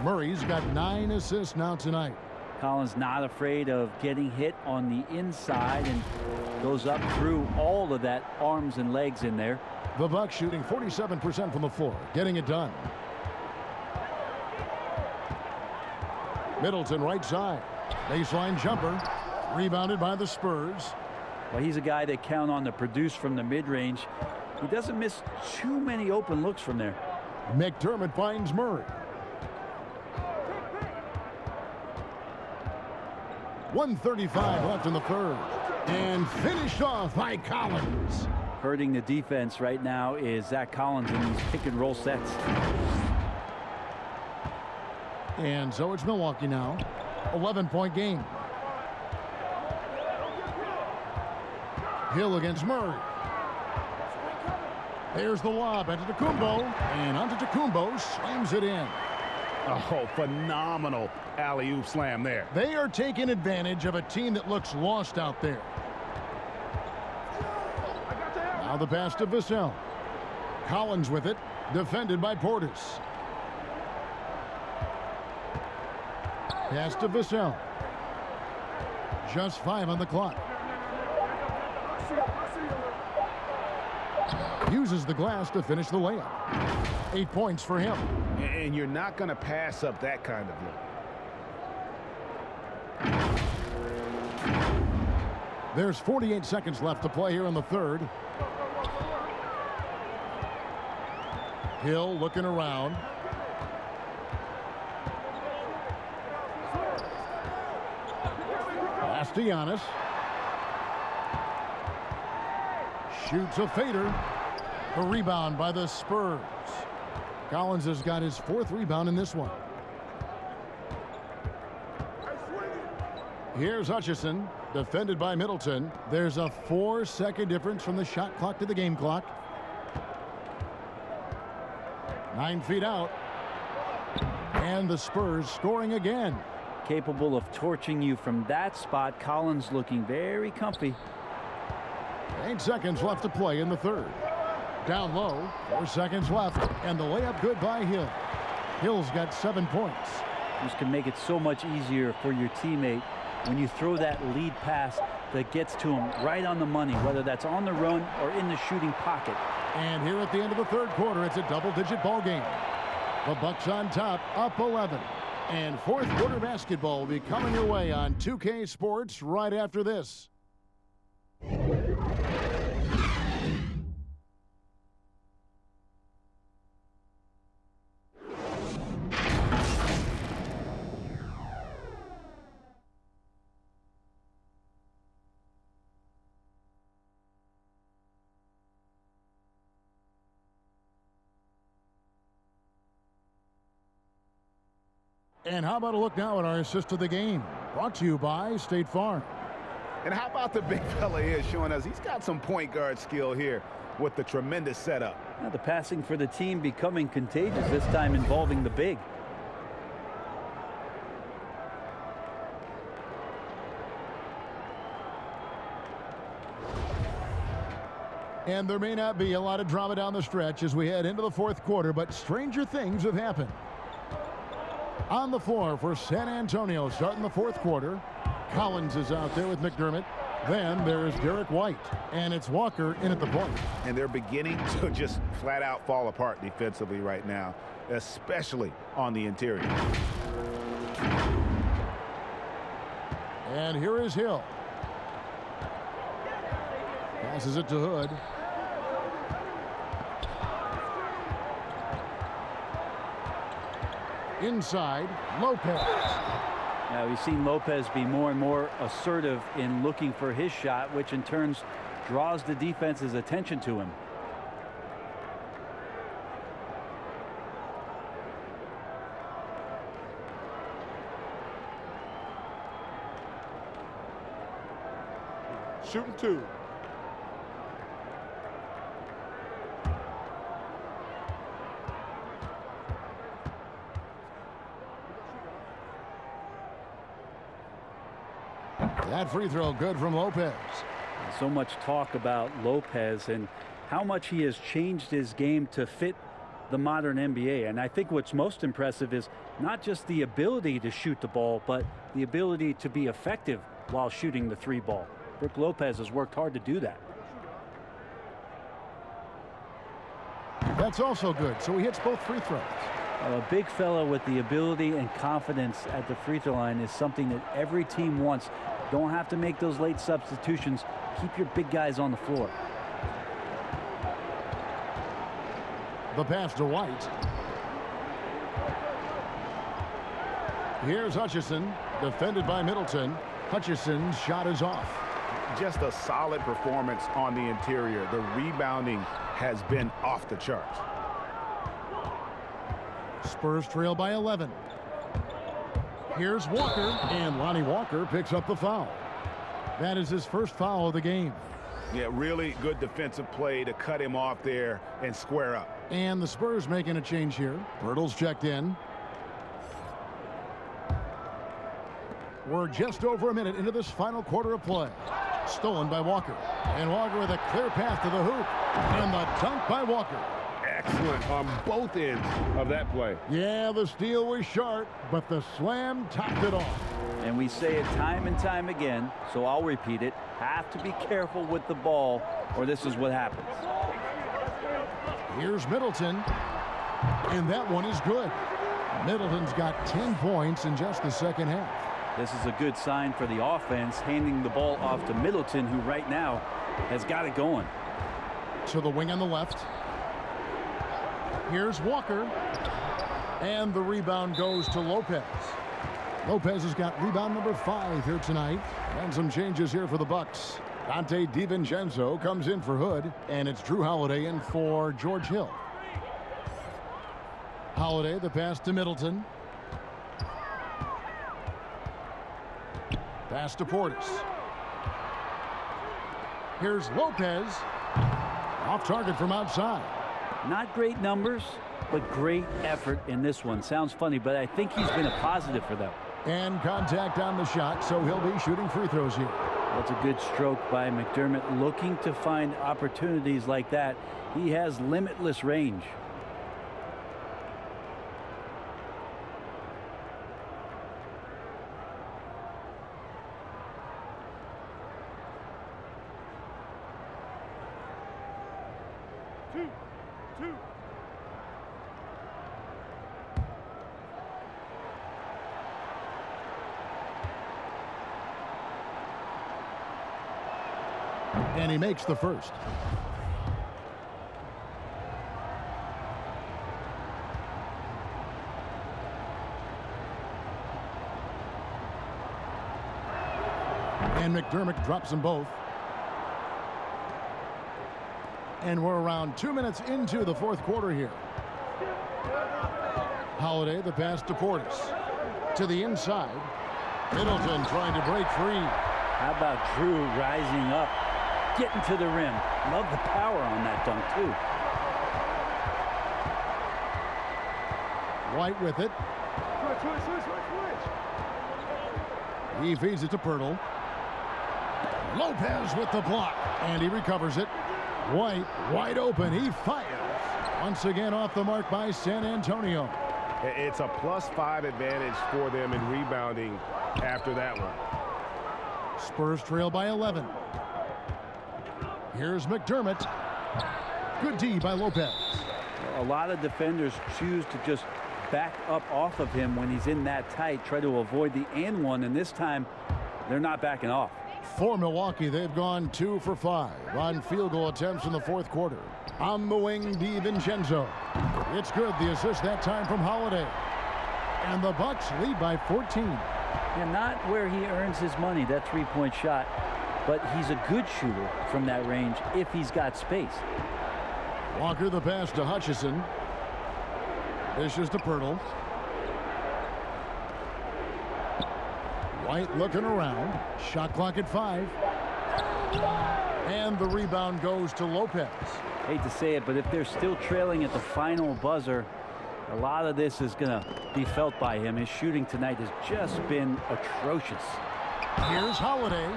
Murray's got 9 assists now tonight. Collins not afraid of getting hit on the inside and goes up through all of that arms and legs in there. The Bucks shooting 47% from the floor, getting it done. Middleton right side. Baseline jumper. Rebounded by the Spurs. Well, he's a guy they count on to produce from the mid-range. He doesn't miss too many open looks from there. McDermott finds Murray. 1:35 left in the third. And finished off by Collins. Hurting the defense right now is Zach Collins in these pick and roll sets. And so it's Milwaukee now. 11-point game. Hill against Murray. There's the lob. Antetokounmpo. And Antetokounmpo slams it in. Oh, phenomenal alley-oop slam there. They are taking advantage of a team that looks lost out there. Now the pass to Vassell. Collins with it. Defended by Portis. Pass to Vassell. Just 5 on the clock. Uses the glass to finish the layup. 8 points for him. And you're not going to pass up that kind of look. There's 48 seconds left to play here in the third. Hill looking around. Pass to Giannis. Shoots a fader. A rebound by the Spurs. Collins has got his 4th rebound in this one. Here's Hutchison, defended by Middleton. There's a 4-second difference from the shot clock to the game clock. 9 feet out. And the Spurs scoring again. Capable of torching you from that spot. Collins looking very comfy. 8 seconds left to play in the third. Down low, 4 seconds left, and the layup good by Hill. Hill's got 7 points. This can make it so much easier for your teammate when you throw that lead pass that gets to him right on the money, whether that's on the run or in the shooting pocket. And here at the end of the third quarter, it's a double-digit ball game. The Bucks on top, up 11. And fourth quarter basketball will be coming your way on 2K Sports right after this. And how about a look now at our assist of the game? Brought to you by State Farm. And how about the big fella here showing us he's got some point guard skill here with the tremendous setup. Now the passing for the team becoming contagious, this time involving the big. And there may not be a lot of drama down the stretch as we head into the fourth quarter, but stranger things have happened. On the floor for San Antonio starting the fourth quarter. Collins is out there with McDermott. Then there's Derek White. And it's Walker in at the point. And they're beginning to just flat out fall apart defensively right now, especially on the interior. And here is Hill. Passes it to Hood. Inside, Lopez. Now we've seen Lopez be more and more assertive in looking for his shot, which in turn draws the defense's attention to him. Shooting 2. That free throw good from Lopez. So much talk about Lopez and how much he has changed his game to fit the modern NBA. And I think what's most impressive is not just the ability to shoot the ball, but the ability to be effective while shooting the three ball. Brook Lopez has worked hard to do that. That's also good. So he hits both free throws. A big fella with the ability and confidence at the free throw line is something that every team wants. Don't have to make those late substitutions. Keep your big guys on the floor. The pass to White. Here's Hutchison, defended by Middleton. Hutchison's shot is off. Just a solid performance on the interior. The rebounding has been off the charts. Spurs trail by 11. Here's Walker, and Lonnie Walker picks up the foul. That is his first foul of the game. Yeah, really good defensive play to cut him off there and square up. And the Spurs making a change here. Pirtle's checked in. We're just over a minute into this final quarter of play. Stolen by Walker. And Walker with a clear path to the hoop. And the dunk by Walker. Excellent on both ends of that play. Yeah, the steal was sharp, but the slam topped it off. And we say it time and time again, so I'll repeat it. Have to be careful with the ball, or this is what happens. Here's Middleton, and that one is good. Middleton's got 10 points in just the second half. This is a good sign for the offense, handing the ball off to Middleton, who right now has got it going. To the wing on the left. Here's Walker, and the rebound goes to Lopez. Lopez has got rebound number 5 here tonight. And some changes here for the Bucks. Dante DiVincenzo comes in for Hood, and it's Drew Holiday in for George Hill. Holiday, the pass to Middleton. Pass to Portis. Here's Lopez. Off target from outside. Not great numbers, but great effort in this one. Sounds funny, but I think he's been a positive for them. And contact on the shot, so he'll be shooting free throws here. That's a good stroke by McDermott, looking to find opportunities like that. He has limitless range. And he makes the first. And McDermott drops them both. And we're around 2 minutes into the fourth quarter here. Holiday, the pass to Portis. To the inside. Middleton trying to break free. How about Drew rising up, getting to the rim? Love the power on that dunk, too. White with it. He feeds it to Pirtle. Lopez with the block. And he recovers it. White wide open. He fires. Once again off the mark by San Antonio. It's a +5 advantage for them in rebounding after that one. Spurs trail by 11. Here's McDermott. Good D by Lopez. A lot of defenders choose to just back up off of him when he's in that tight, try to avoid the and one, and this time they're not backing off. For Milwaukee, they've gone 2 for 5 on field goal attempts in the fourth quarter. On the wing, DiVincenzo. It's good. The assist that time from Holiday. And the Bucks lead by 14. And not where he earns his money, that three-point shot, but he's a good shooter from that range if he's got space. Walker the pass to Hutchison. Dishes to Pirtle. White looking around. Shot clock at 5. And the rebound goes to Lopez. Hate to say it, but if they're still trailing at the final buzzer, a lot of this is going to be felt by him. His shooting tonight has just been atrocious. Here's Holiday.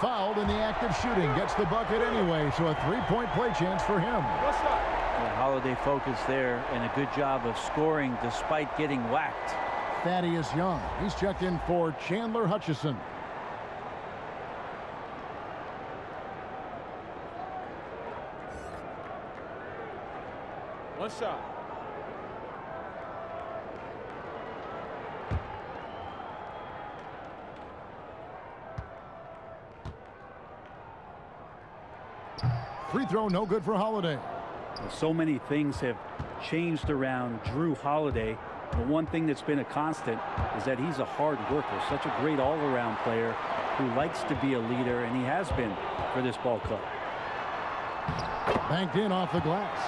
Fouled in the act of shooting. Gets the bucket anyway, so a three-point play chance for him. Yeah, Holiday focused there and a good job of scoring despite getting whacked. Thaddeus Young. He's checked in for Chandler Hutchison. One shot. Free throw no good for Holiday. So many things have changed around Drew Holiday. But one thing that's been a constant is that he's a hard worker, such a great all-around player who likes to be a leader, and he has been for this ball club. Banked in off the glass.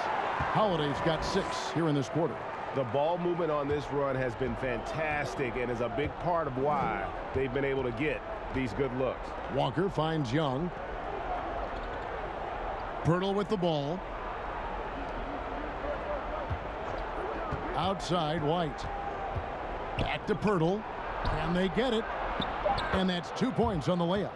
Holiday's got 6 here in this quarter. The ball movement on this run has been fantastic and is a big part of why they've been able to get these good looks. Walker finds Young. Pirtle with the ball. Outside, White. Back to Pirtle. Can they get it? And that's 2 points on the layup.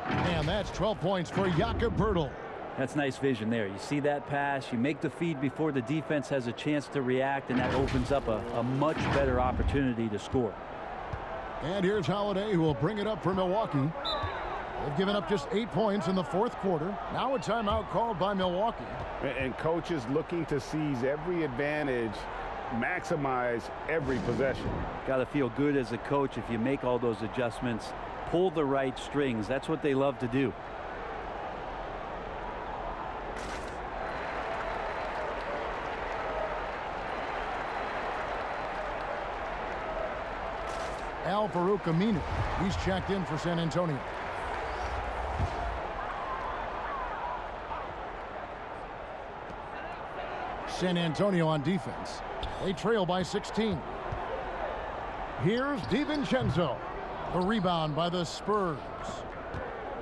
And that's 12 points for Jakob Pirtle. That's nice vision there. You see that pass, you make the feed before the defense has a chance to react, and that opens up a much better opportunity to score. And here's Holiday, who will bring it up for Milwaukee. They've given up just 8 points in the fourth quarter. Now a timeout called by Milwaukee. And coaches looking to seize every advantage, maximize every possession. Got to feel good as a coach if you make all those adjustments, pull the right strings. That's what they love to do. Al-Farouq Aminu. He's checked in for San Antonio. San Antonio on defense. They trail by 16. Here's DiVincenzo. The rebound by the Spurs.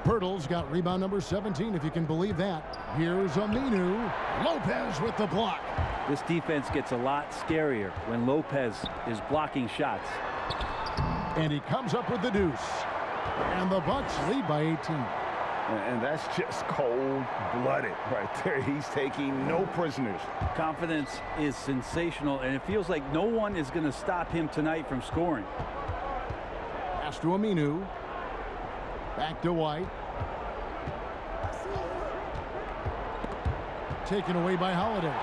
Pirtle's got rebound number 17, if you can believe that. Here's Aminu. Lopez with the block. This defense gets a lot scarier when Lopez is blocking shots. And he comes up with the deuce. And the Bucks lead by 18. And that's just cold-blooded right there. He's taking no prisoners. Confidence is sensational, and it feels like no one is going to stop him tonight from scoring. Pass to Aminu. Back to White. Taken away by Holiday.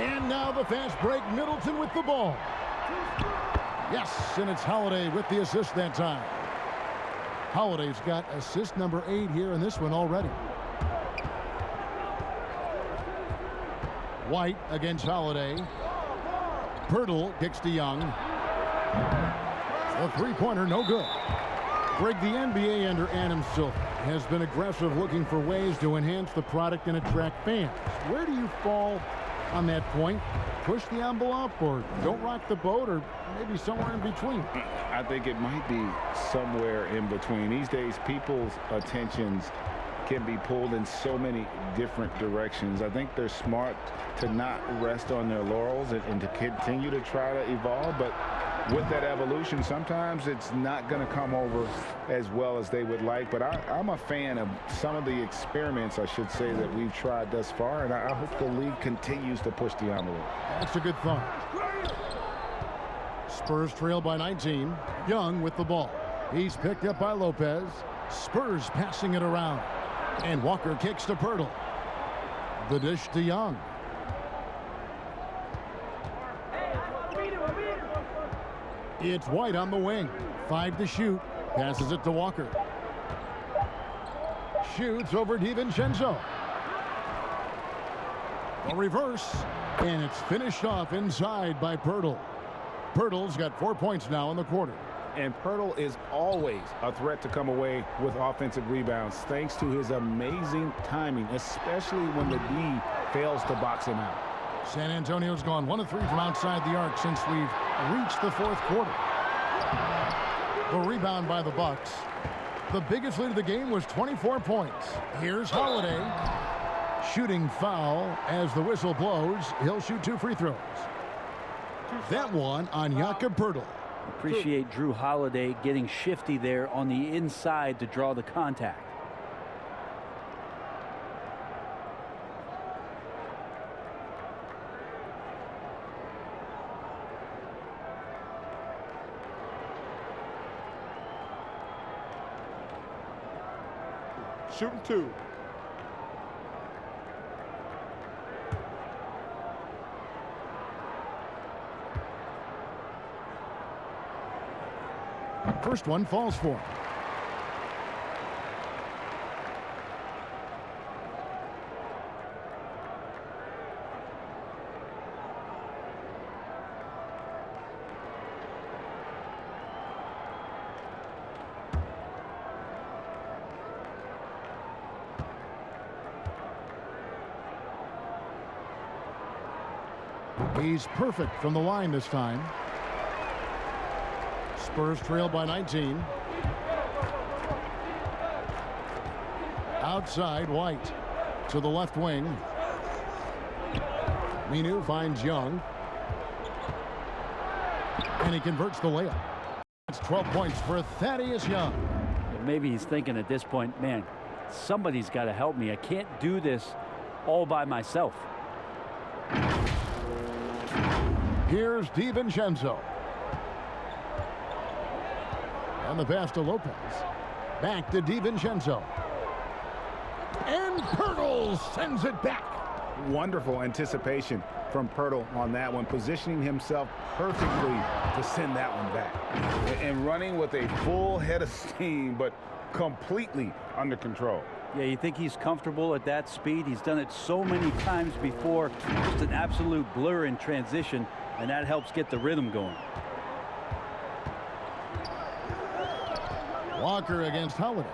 And now the fast break. Middleton with the ball. Yes, and it's Holiday with the assist that time. Holiday's got assist number 8 here in this one already. White against Holiday. Pirtle kicks to Young. A three-pointer, no good. Greg, the NBA under Adam Silver has been aggressive, looking for ways to enhance the product and attract fans. Where do you fall on that point? Push the envelope or don't rock the boat, or maybe somewhere in between? I think it might be somewhere in between. These days, people's attentions can be pulled in so many different directions. I think they're smart to not rest on their laurels and to continue to try to evolve, but with that evolution, sometimes it's not going to come over as well as they would like. But I'm a fan of some of the experiments, I should say, that we've tried thus far, and I hope the league continues to push the envelope. That's a good thought. Spurs trail by 19. Young with the ball. He's picked up by Lopez. Spurs passing it around. And Walker kicks to Pirtle. The dish to Young. It's White on the wing. 5 to shoot. Passes it to Walker. Shoots over DiVincenzo. A reverse. And it's finished off inside by Pirtle. Pirtle's got 4 points now in the quarter. And Pirtle is always a threat to come away with offensive rebounds thanks to his amazing timing, especially when the D fails to box him out. San Antonio's gone 1 of 3 from outside the arc since we've reached the fourth quarter. The rebound by the Bucks. The biggest lead of the game was 24 points. Here's Holiday. Shooting foul as the whistle blows. He'll shoot 2 free throws. That one on Jakob Pirtle. Appreciate Drew Holiday getting shifty there on the inside to draw the contact. Shooting 2. First one falls for him. He's perfect from the line this time. Spurs trail by 19. Outside, White to the left wing. Minu finds Young. And he converts the layup. It's 12 points for Thaddeus Young. Well, maybe he's thinking at this point, man, somebody's got to help me. I can't do this all by myself. Here's DiVincenzo. And the pass to Lopez. Back to DiVincenzo. And Pirtle sends it back. Wonderful anticipation from Pirtle on that one, positioning himself perfectly to send that one back. And running with a full head of steam, but completely under control. Yeah, you think he's comfortable at that speed? He's done it so many times before. Just an absolute blur in transition, and that helps get the rhythm going. Walker against Holiday.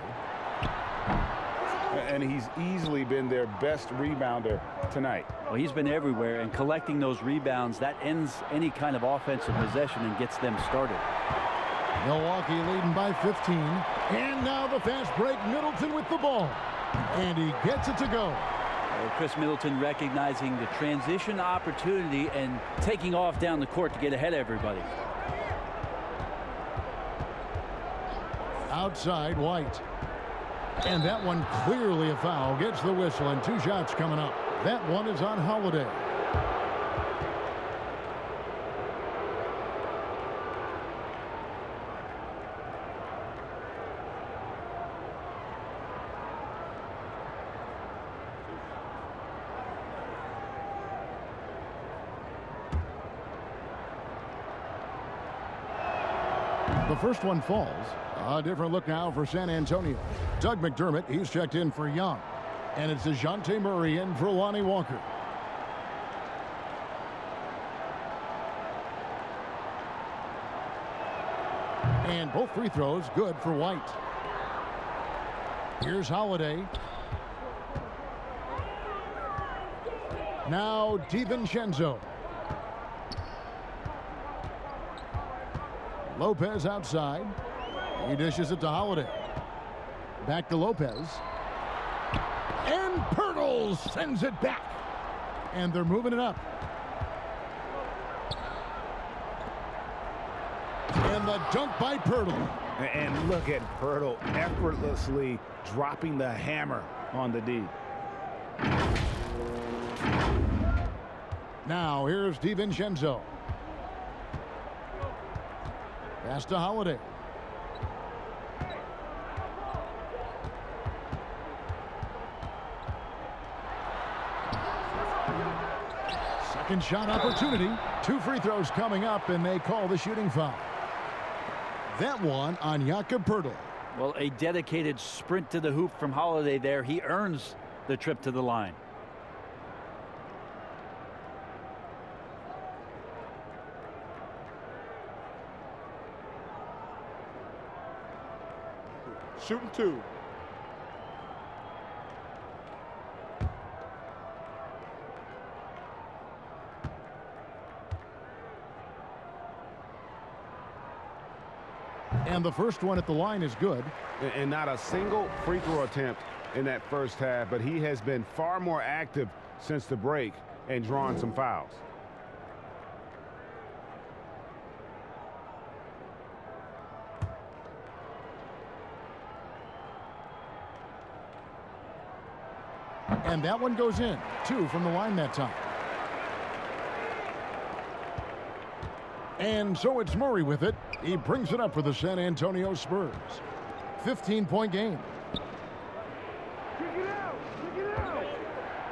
And he's easily been their best rebounder tonight. Well, he's been everywhere, and collecting those rebounds, that ends any kind of offensive possession and gets them started. Milwaukee leading by 15. And now the fast break. Middleton with the ball. And he gets it to go. Well, Chris Middleton recognizing the transition opportunity and taking off down the court to get ahead of everybody. Outside, White. And that one clearly a foul. Gets the whistle, and 2 shots coming up. That one is on Holiday. The first one falls. A different look now for San Antonio. Doug McDermott, he's checked in for Young. And it's DeJounte Murray in for Lonnie Walker. And both free throws good for White. Here's Holiday. Now DiVincenzo. Lopez outside. He dishes it to Holiday. Back to Lopez. And Pirtle sends it back. And they're moving it up. And the dunk by Pirtle. And look at Pirtle effortlessly dropping the hammer on the D. Now here's DiVincenzo. Pass to Holiday. Second shot opportunity. 2 free throws coming up, and they call the shooting foul. That one on Jakob Pirtle. Well, a dedicated sprint to the hoop from Holiday there. He earns the trip to the line. Shooting 2. And the first one at the line is good. And not a single free throw attempt in that first half, but he has been far more active since the break and drawn some fouls. And that one goes in. 2 from the line that time. And so it's Murray with it. He brings it up for the San Antonio Spurs. 15-point game.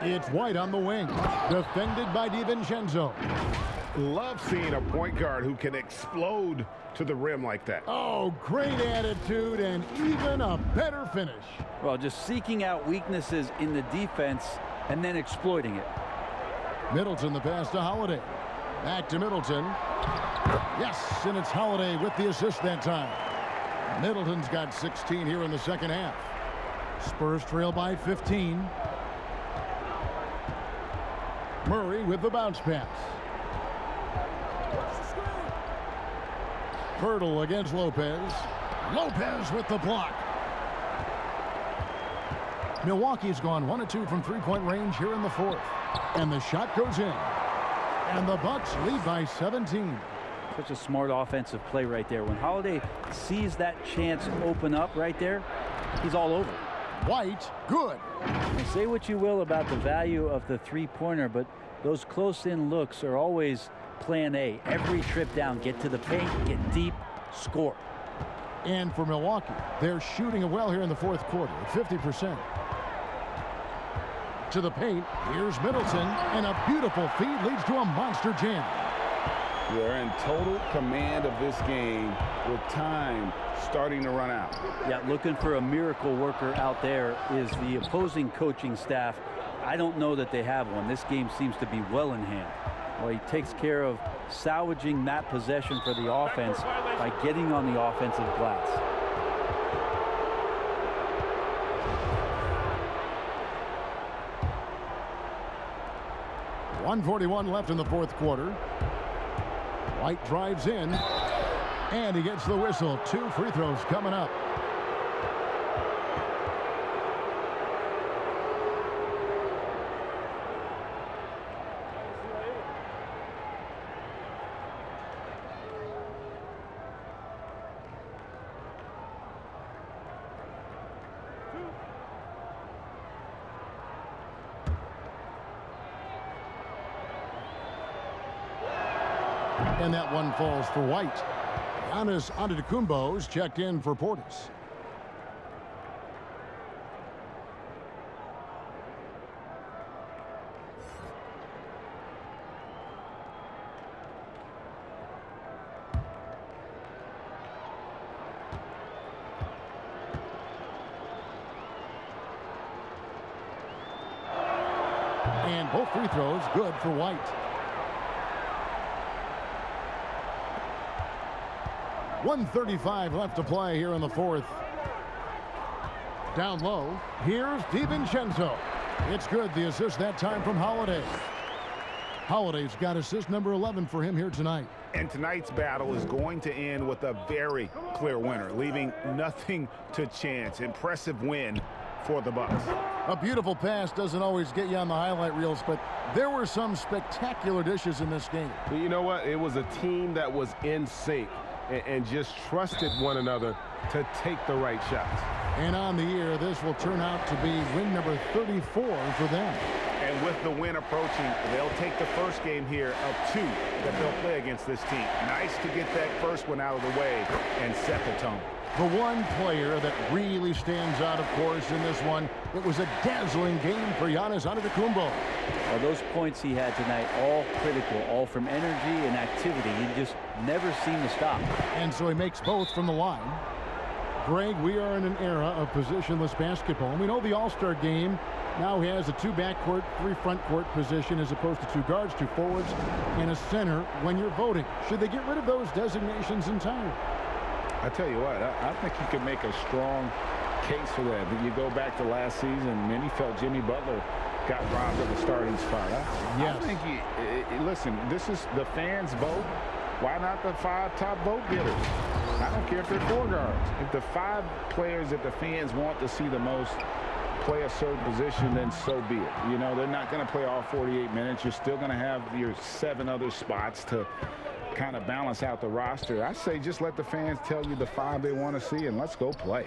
It's White on the wing. Defended by DiVincenzo. Love seeing a point guard who can explode to the rim like that. Oh, great attitude and even a better finish. Well, just seeking out weaknesses in the defense and then exploiting it. Middleton the pass to Holiday. Back to Middleton. Yes, and it's Holiday with the assist that time. Middleton's got 16 here in the second half. Spurs trail by 15. Murray with the bounce pass. Pirtle against Lopez. Lopez with the block. Milwaukee's gone 1 of 2 from 3-point range here in the fourth. And the shot goes in. And the Bucks lead by 17. Such a smart offensive play right there. When Holiday sees that chance open up right there, he's all over. White, good. And say what you will about the value of the three-pointer, but those close-in looks are always plan A. Every trip down, get to the paint, get deep, score. And for Milwaukee, they're shooting it well here in the fourth quarter at 50%. To the paint, here's Middleton, and a beautiful feed leads to a monster jam. They're in total command of this game with time starting to run out. Yeah, looking for a miracle worker out there is the opposing coaching staff. I don't know that they have one. This game seems to be well in hand. Well, he takes care of salvaging that possession for the offense by getting on the offensive glass. .141 left in the fourth quarter. White drives in, and he gets the whistle. 2 free throws coming up. And that one falls for White. Giannis Antetokounmpo's checked in for Portis. And both free throws good for White. .135 left to play here in the fourth. Down low, here's DiVincenzo. It's good, the assist that time from Holiday. Holiday's got assist number 11 for him here tonight. And tonight's battle is going to end with a very clear winner, leaving nothing to chance. Impressive win for the Bucks. A beautiful pass doesn't always get you on the highlight reels, but there were some spectacular dishes in this game. Well, you know what? It was a team that was in sync and just trusted one another to take the right shots. And on the year, this will turn out to be win number 34 for them. And with the win approaching, they'll take the first game here of 2 that they'll play against this team. Nice to get that first one out of the way and set the tone. The one player that really stands out, of course, in this one, it was a dazzling game for Giannis Antetokounmpo. Well, those points he had tonight, all critical, all from energy and activity. He just never seemed to stop. And so he makes both from the line. Greg, we are in an era of positionless basketball. And we know the All-Star game now has a 2 backcourt, 3 front court position as opposed to 2 guards, 2 forwards, and a center when you're voting. Should they get rid of those designations entirely? I tell you what, I think you can make a strong case for that. You go back to last season, many felt Jimmy Butler got robbed of the starting spot. Yes. I think, listen, this is the fans' vote. Why not the 5 top vote getters? I don't care if they're 4 guards. If the 5 players that the fans want to see the most play a certain position, then so be it. You know, they're not going to play all 48 minutes. You're still going to have your 7 other spots to kind of balance out the roster. I say just let the fans tell you the 5 they want to see, and let's go play.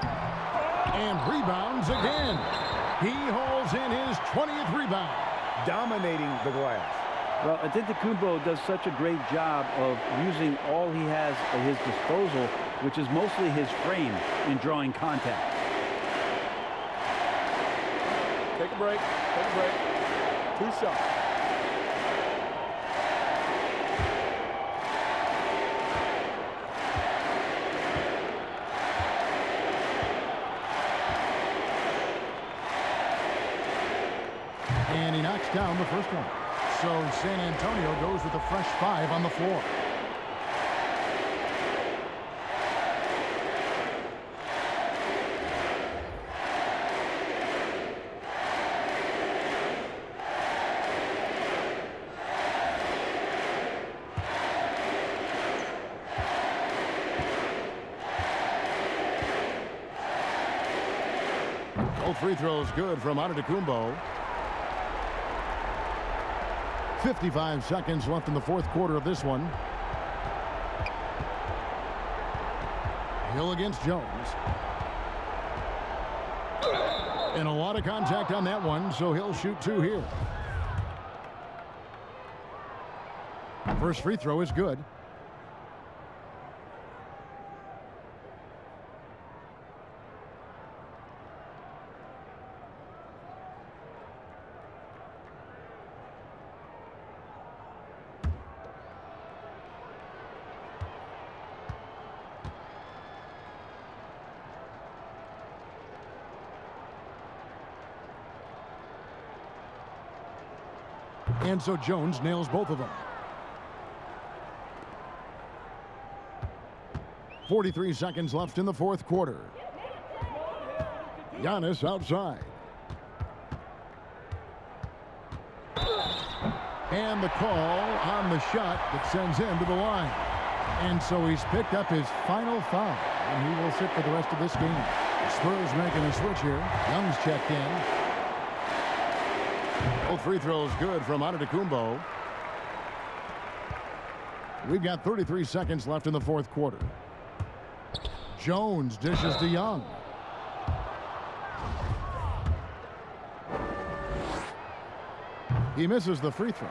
And rebounds again. He hauls in his 20th rebound. Dominating the glass. Well, Antetokounmpo does such a great job of using all he has at his disposal, which is mostly his frame in drawing contact. Take a break. Take a break. 2 shots. And he knocks down the first one. So San Antonio goes with a fresh 5 on the floor. Both free throws good from Antetokounmpo. 55 seconds left in the fourth quarter of this one. Hill against Jones. And a lot of contact on that one, so he'll shoot 2 here. First free throw is good. And so Jones nails both of them. 43 seconds left in the fourth quarter. Giannis outside. And the call on the shot that sends him to the line. And so he's picked up his final foul, and he will sit for the rest of this game. Spurs making a switch here. Young's checked in. Both free throws good from Antetokounmpo. We've got 33 seconds left in the fourth quarter. Jones dishes to Young. He misses the free throw.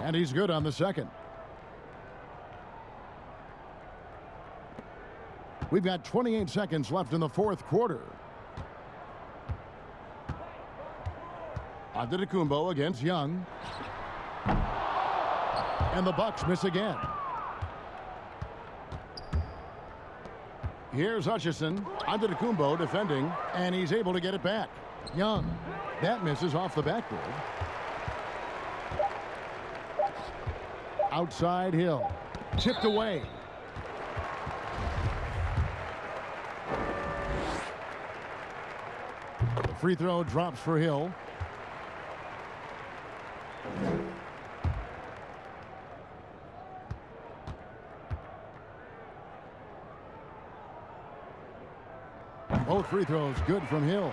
And he's good on the second. We've got 28 seconds left in the fourth quarter. AT&TCenter against Young. And the Bucks miss again. Here's Hutchison. AT&TCenter defending, and he's able to get it back. Young. That misses off the backboard. Outside Hill. Tipped away. The free throw drops for Hill. Both free throws good from Hill.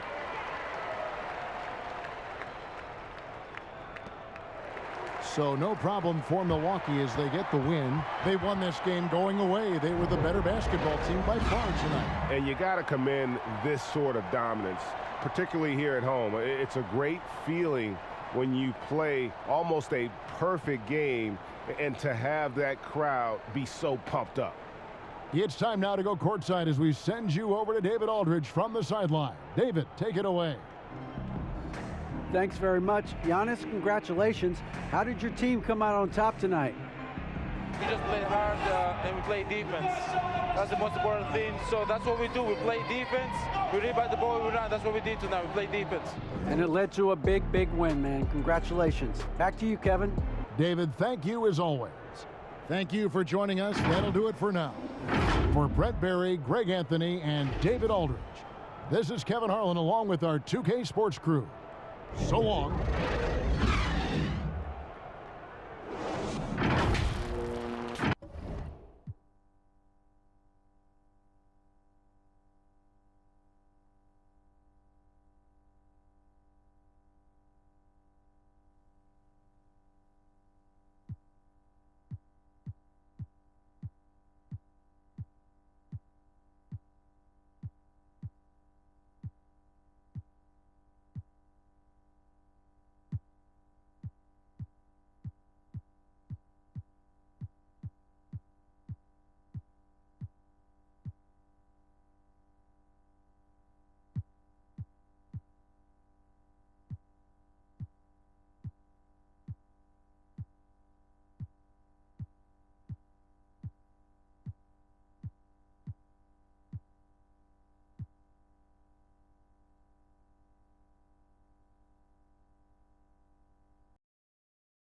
So no problem for Milwaukee as they get the win. They won this game going away. They were the better basketball team by far tonight. And you got to commend this sort of dominance, particularly here at home. It's a great feeling when you play almost a perfect game and to have that crowd be so pumped up. It's time now to go courtside as we send you over to David Aldridge from the sideline. David, take it away. Thanks very much. Giannis, congratulations. How did your team come out on top tonight? We just played hard and we played defense. That's the most important thing. So that's what we do. We play defense. We rebound the ball, we run. That's what we did tonight. We play defense. And it led to a big, big win, man. Congratulations. Back to you, Kevin. David, thank you as always. Thank you for joining us. That'll do it for now. For Brett Berry, Greg Anthony, and David Aldridge, this is Kevin Harlan along with our 2K Sports crew. So long.